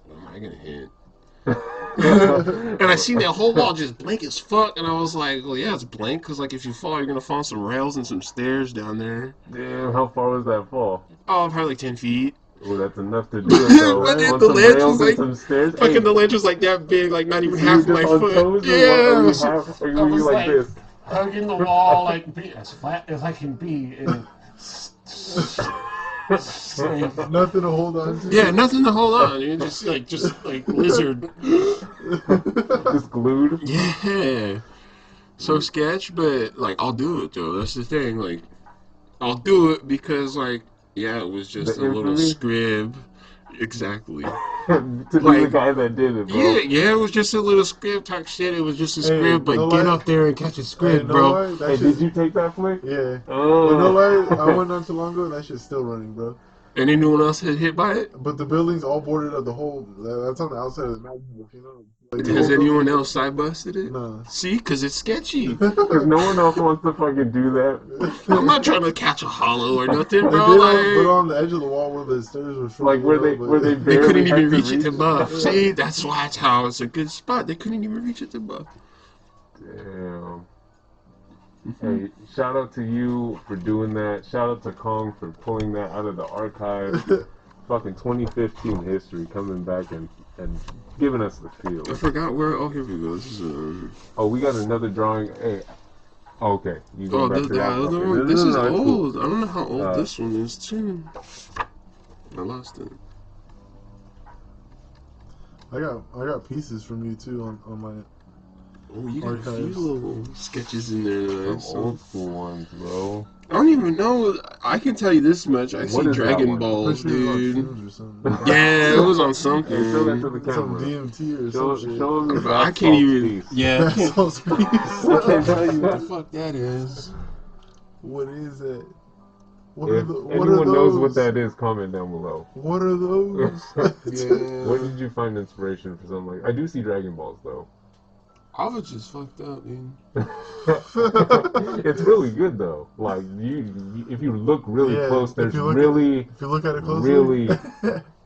what am I gonna hit? And I seen that whole wall just blank as fuck, and I was like, well, yeah, it's blank, because, like, if you fall, you're going to fall on some rails and some stairs down there. Damn, how far was that fall? Oh, probably like 10 feet. Oh, that's enough to do it though. But then On Right. the some ledge was rails and like, some stairs. fucking Hey, the ledge was like that big, like not even so you were half just my on foot. toes, or what? Yeah, Or you have? Or I were you was like like this? hugging the wall, like, be as flat as I can be. And Nothing to hold on to. yeah, nothing to hold on. You're just like lizard. Just glued. Yeah. So sketch, but like I'll do it though. That's the thing. Like I'll do it because like yeah, it was The just a little infamy scrib. Exactly. to be the Like guy that did it, yeah, bro. yeah, it was just a little scrib type shit. It was just a Hey, scrib, no but get lie. up there and catch a Hey, scrib, no bro. lie. That Hey, did shit. you take that flick? Yeah. But no lie. I Oh. went not too long ago, and that shit's still running, bro. And anyone else had hit by it? But the building's all boarded up. The whole that's on the outside of the mountain. You know, like the Has whole building. anyone else side busted it? Nah. See, because it's sketchy. Because no one else wants to fucking do that. I'm not trying to catch a hollow or nothing, They bro. did but Like on the edge of the wall where the stairs were Like short, you know. where they they barely couldn't had even to reach it reach. to buff. Yeah. See, that's why it's how it's a good spot. They couldn't even reach it to buff. Damn. Hey, shout out to you for doing that. Shout out to Kong for pulling that out of the archive. Fucking 2015 history coming back and giving us the I feels. forgot where. Oh, here we go. This is Oh, we got another drawing. Hey, okay, you oh, going back to the that? other Okay, one. This is no, it's cool. old. I don't know how old Uh, this one is too. I lost it. I got pieces from you too on my Oh, you got a few archives. little sketches in there that I Some saw. old school ones, bro. I don't even know. I can tell you this much. I What see is that Dragon one? I'm pretty Balls, sure it was on dude. shrooms or something. Yeah, it was on Hey, show that to something. the Some camera. DMT or Show some shit. show them your But I bath can't salts even. piece. Yeah, I Bath can't. salts, please. I can't tell you what the fuck that is. What is that? What are If the? What are anyone knows what those? that is, comment down below. What are those? Where Yeah, did you find inspiration for something like? I do see Dragon Balls though. I was just fucked up, dude. It's really good though. Like if you look really Yeah, close, there's really, if you look at it closely. really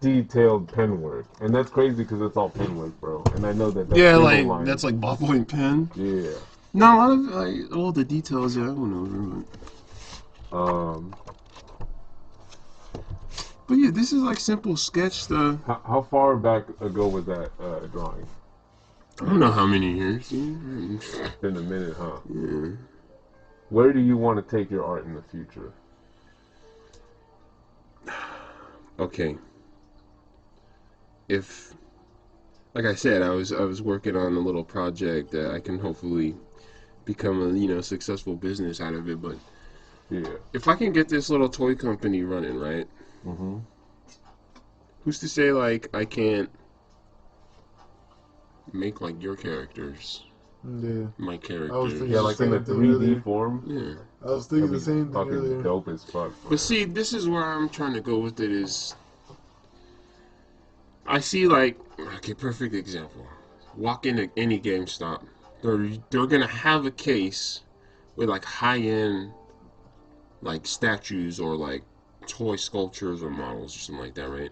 detailed pen work, and that's crazy because it's all pen work, bro. And I know that that's Yeah, single like line. that's like ballpoint pen. Yeah. No, a lot of like all the details. Yeah, I went over. Um. But yeah, this is like simple sketch stuff. How far back ago was that drawing? I don't know how many years. Dude. It's been a minute, huh? Yeah. Where do you want to take your art in the future? Okay. If like I said, I was working on a little project that I can hopefully become a successful business out of it. But Yeah. if I can get this little toy company running, right? Mm-hmm. Who's to say like I can't make like your characters, Yeah. my I was Yeah, thinking the characters? like in a same thing 3D earlier. form. Yeah. I was That'd thinking the be same thing fucking earlier. dope as fuck, bro. But see, this is where I'm trying to go with it is I see like okay, perfect example. Walk into any GameStop. They're gonna have a case with like high end like statues or like toy sculptures or models or something like that, right?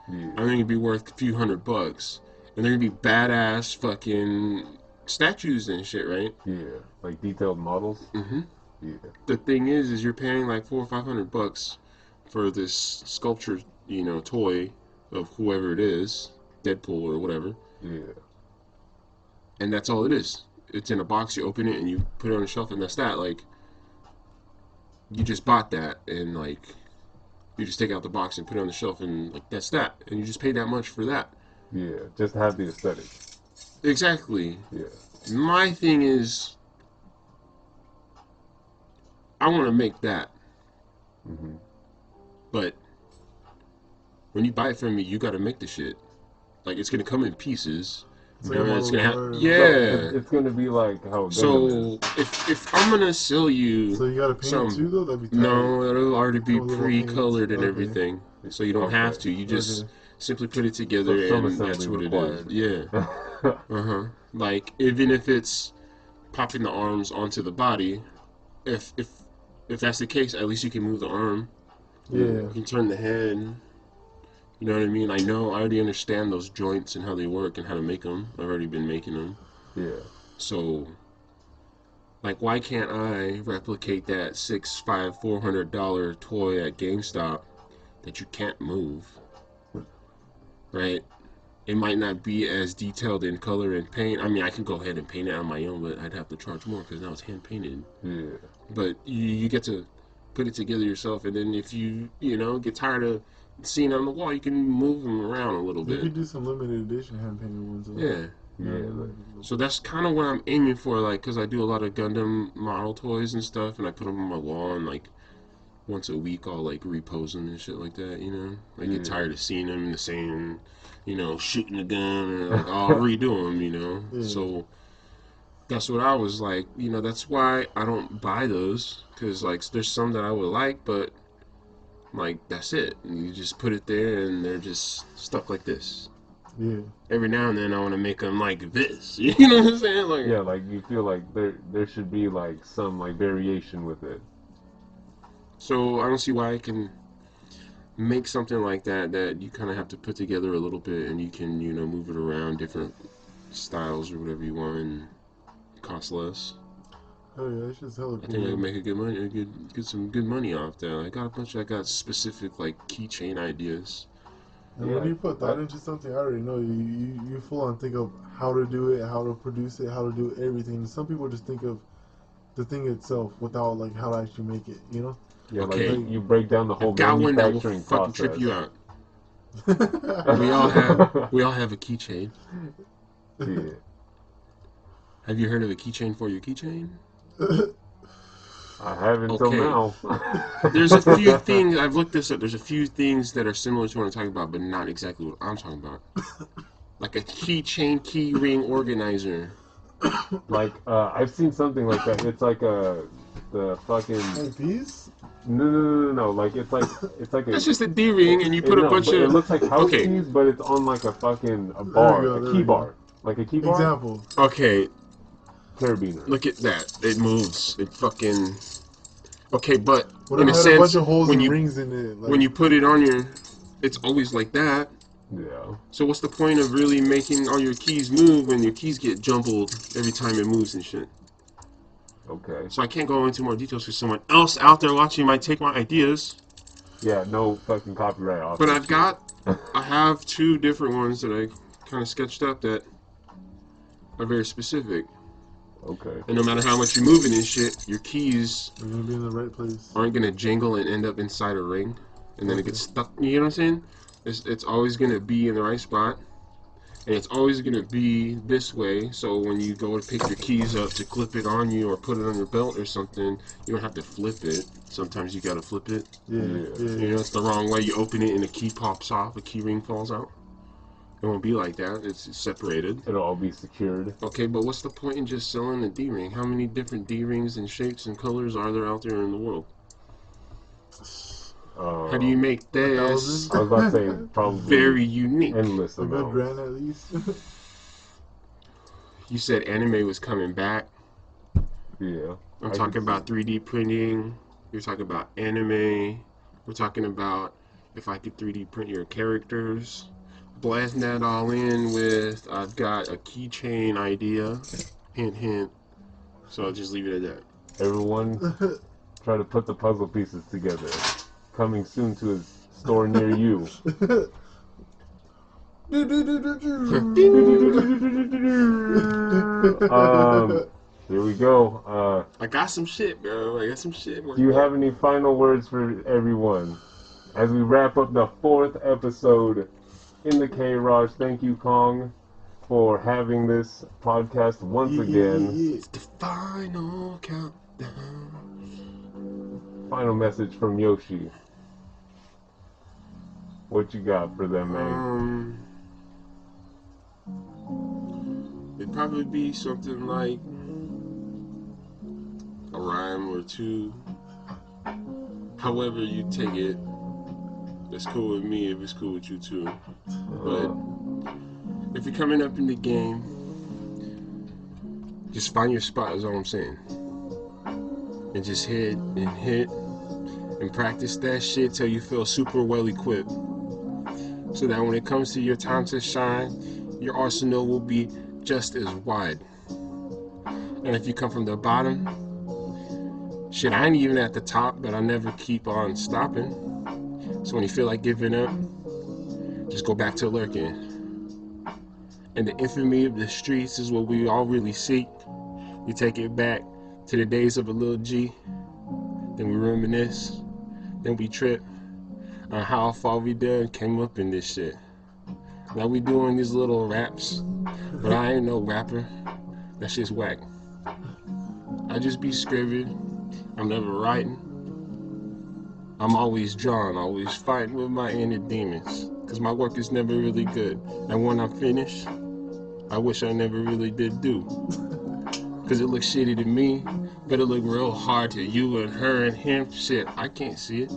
Yeah. I'm gonna be worth a few $100, and they're gonna be badass fucking statues and shit, right? Yeah. Like detailed models. hmm Yeah. The thing is you're paying like $400 or $500 for this sculpture, toy of whoever it is, Deadpool or whatever, Yeah. and that's all it is. It's in a box. You open it and you put it on a shelf, and that's that. Like you just bought that, and like you just take out the box and put it on the shelf, and like that's that, and you just pay that much for that. Yeah. Just to have the aesthetic. Exactly. Yeah. My thing is, I want to make that, Mm-hmm. but when you buy it from me, you got to make the shit. Like it's gonna come in pieces, It's like a and it's model gonna have car. So yeah. it's gonna be like how Gundam is. So if I'm gonna sell you So you gotta paint it some, too, though. That'd be tight. no, it'll already be Come with little paints. pre-colored and Okay. everything, so you don't have Okay. to. You just Okay. simply put it So together, some and assembly that's what it is. required. Yeah. Like even if it's popping the arms onto the body, if if if that's the case, at least you can move the arm. Yeah. Yeah. You can turn the head. You know what I mean? I already understand those joints and how they work and how to make them. I've already been making them. Yeah. So, like, why can't I replicate that $400 toy at GameStop that you can't move, right? It might not be as detailed in color and paint. I mean, I can go ahead and paint it on my own, but I'd have to charge more because now it's hand painted. Yeah. But you get to put it together yourself, and then if you get tired of seeing it on the wall, you can move them around a little You bit. could do some limited edition hand painted ones, though. Yeah. Yeah. So that's kind of what I'm aiming for, like, because I do a lot of Gundam model toys and stuff, and I put them on my wall, and like once a week I'll like repose them and shit like that. I get Yeah. tired of seeing them in the same, shooting a gun, or like I'll redo them. Yeah. So that's what I was like, that's why I don't buy those, because like there's some that I would like, but like that's it. And you just put it there, and they're just stuck like this. Yeah. Every now and then I want to make them like this. You know what I'm saying? Like, Yeah, like you feel like there should be like some like variation with it. so I don't see why I can make something like that you kind of have to put together a little bit, and you can move it around different styles or whatever you want, and cost less. Oh yeah, that's just hella I cool. think I can Man. make a good money, get some good money off that. I got specific like keychain ideas. And when Yeah, you put thought into something, I already know you full on think of how to do it, how to produce it, how to do everything. Some people just think of the thing itself without like how to actually make it. You know? yeah, like Okay, Like. you break down the whole I've got one that will manufacturing fucking trip process. you out. We all have we all have a keychain. Yeah. Have you heard of a keychain for your keychain? I haven't until Okay, now. there's a few things I've looked this up. There's a few things that are similar to what I'm talking about, but not exactly what I'm talking about. Like a keychain key ring organizer. Like I've seen something like that. It's like the fucking Like these? no. Like it's like That's just a D ring, and you put a no, bunch but it of. looks like house Okay, keys, but it's on like a fucking a There we bar, go. a There key we go. bar, like a key bar, Example. okay. carabiner. Look at that. It moves. It fucking. Okay, but What if in it a had a bunch sense, of holes when and you rings in it? when Like, you put it on your, it's always like that. Yeah. So what's the point of really making all your keys move when your keys get jumbled every time it moves and shit? Okay. So I can't go into more details because someone else out there watching might take my ideas. Yeah. No fucking copyright off But this shit. I have two different ones that I kind of sketched up that are very specific. Okay. And no matter how much you move it and shit, your keys you're gonna be in the right place. aren't gonna jingle and end up inside a ring, and then it Okay. gets stuck. You know what I'm saying? It's always gonna be in the right spot. And it's always going to be this way. So when you go to pick your keys up to clip it on you or put it on your belt or something, you don't have to flip it. Sometimes you got to flip it. Yeah, Yeah. yeah. You know, it's the wrong way. You open it and a key pops off, a key ring falls out. It won't be like that. It's separated. It'll all be secured. Okay, but what's the point in just selling a D-ring? How many different D-rings and shapes and colors are there out there in the world? How do you make this 1,000? I was about to say probably very unique? endless A good amount. brand at least. You said anime was coming back. Yeah. I'm I talking could about 3D printing. You're talking about anime. We're talking about if I could 3D print your characters. Blast that all in with I've got a keychain idea. Hint, hint. So I'll just leave it at that. Everyone try to put the puzzle pieces together. Coming soon to a store near you. Here we go. I got some shit, bro. I got some shit. Do you have any final words for everyone? As we wrap up the 4th episode in the K-Raj, thank you, Kong, for having this podcast once again. It's the final countdown. Final message from Yoshi. What you got for them, man? It'd probably be something like a rhyme or two. However you take it, it's cool with me if it's cool with you too. But if you're coming up in the game, just find your spot is all I'm saying. And just hit and practice that shit till you feel super well equipped. So that when it comes to your time to shine, your arsenal will be just as wide. And if you come from the bottom, shit, I ain't even at the top, but I never keep on stopping. So when you feel like giving up, just go back to lurking. And the infamy of the streets is what we all really seek. You take it back to the days of a little G, then we reminisce, then we trip on how far we done came up in this shit. Now we doing these little raps, but I ain't no rapper. That shit's whack. I just be scribbling. I'm never writing. I'm always drawing, always fighting with my inner demons. Cause my work is never really good. And when I'm finished, I wish I never really did do. Cause it looks shitty to me, but it look real hard to you and her and him. Shit, I can't see it.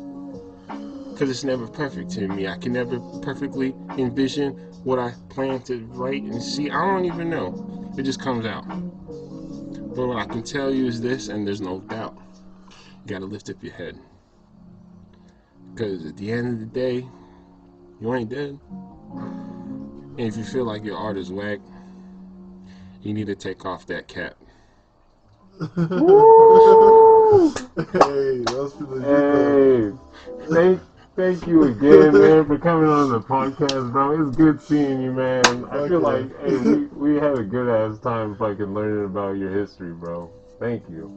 Cause it's never perfect to me. I can never perfectly envision what I plan to write and see. I don't even know. It just comes out. But what I can tell you is this, and there's no doubt. You gotta lift up your head. Cause at the end of the day, you ain't dead. And if you feel like your art is whack, you need to take off that cap. Hey, that was for Hey, thank you again, man, for coming on the podcast, bro. It's good seeing you, man. I feel like, hey, we had a good ass time fucking learning about your history, bro. Thank you.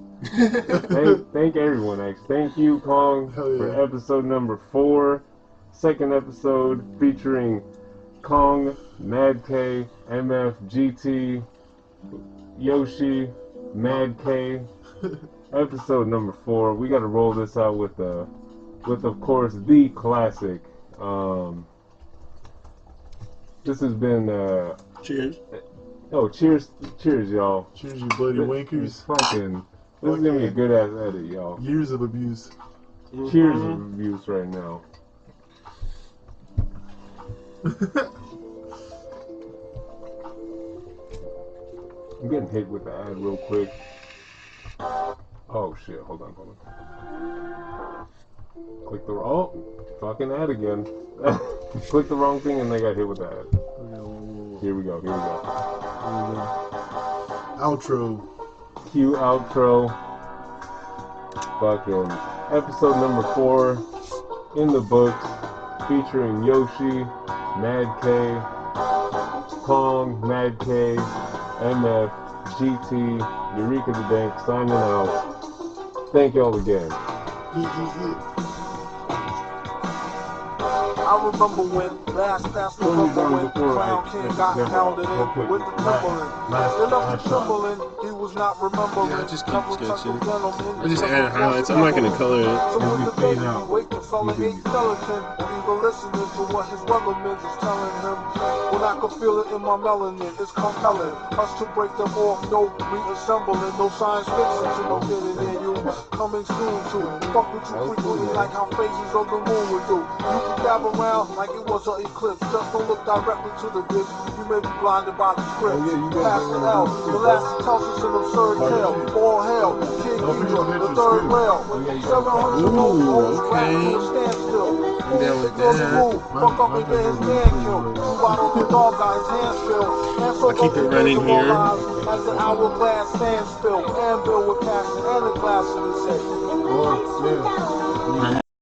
Thank everyone, actually. Thank you, Kong, for episode number 4. 2nd episode featuring Kong, MadK, MF, GT, Yoshi, MadK. Episode number 4. We got to roll this out with of course the classic. This has been Cheers. Oh, cheers, y'all. Cheers, you bloody wankers. This is gonna be a good ass edit, y'all. Years of abuse. Cheers of abuse right now. I'm getting hit with the ad real quick. Oh shit, hold on. Click the fucking ad again. Click the wrong thing and they got hit with the ad. Here we go. Outro. Cue outro. Fucking episode number 4 in the books, featuring Yoshi, MadK, Kong, MadK, MF, GT, Yreka the Dank, signing out. Thank y'all again. Out. remember when last November when Crown King got pounded in with the Timberland. They left the Timberland, he was not remembering. Yeah, I just keep Never sketching. touched a gentleman. I just added highlights. I'm not gonna color it. So when the baby wake the fella ate skeleton, or even listening to what his weathermen is telling him. When I could feel it in my melanin, it's compelling us to break them off, no reassembling, no science fiction to no getting in you. Coming soon to fuck with you frequently like how phases of the moon would do. You can dab around like it was an eclipse, just don't look directly to the ditch. You may be blinded by the script. Pass the L, the last tells us an absurd tale. All hell, King Ghidorah, the third rail. 700 volts okay. to a standstill. I'm down with Ignore the that. rule, fuck up and get his man killed. Two bottles of dog got his hands filled. And so I'll keep it running here. as the hourglass stands still. And Bill with passion and a glass in his head. Oh, yeah.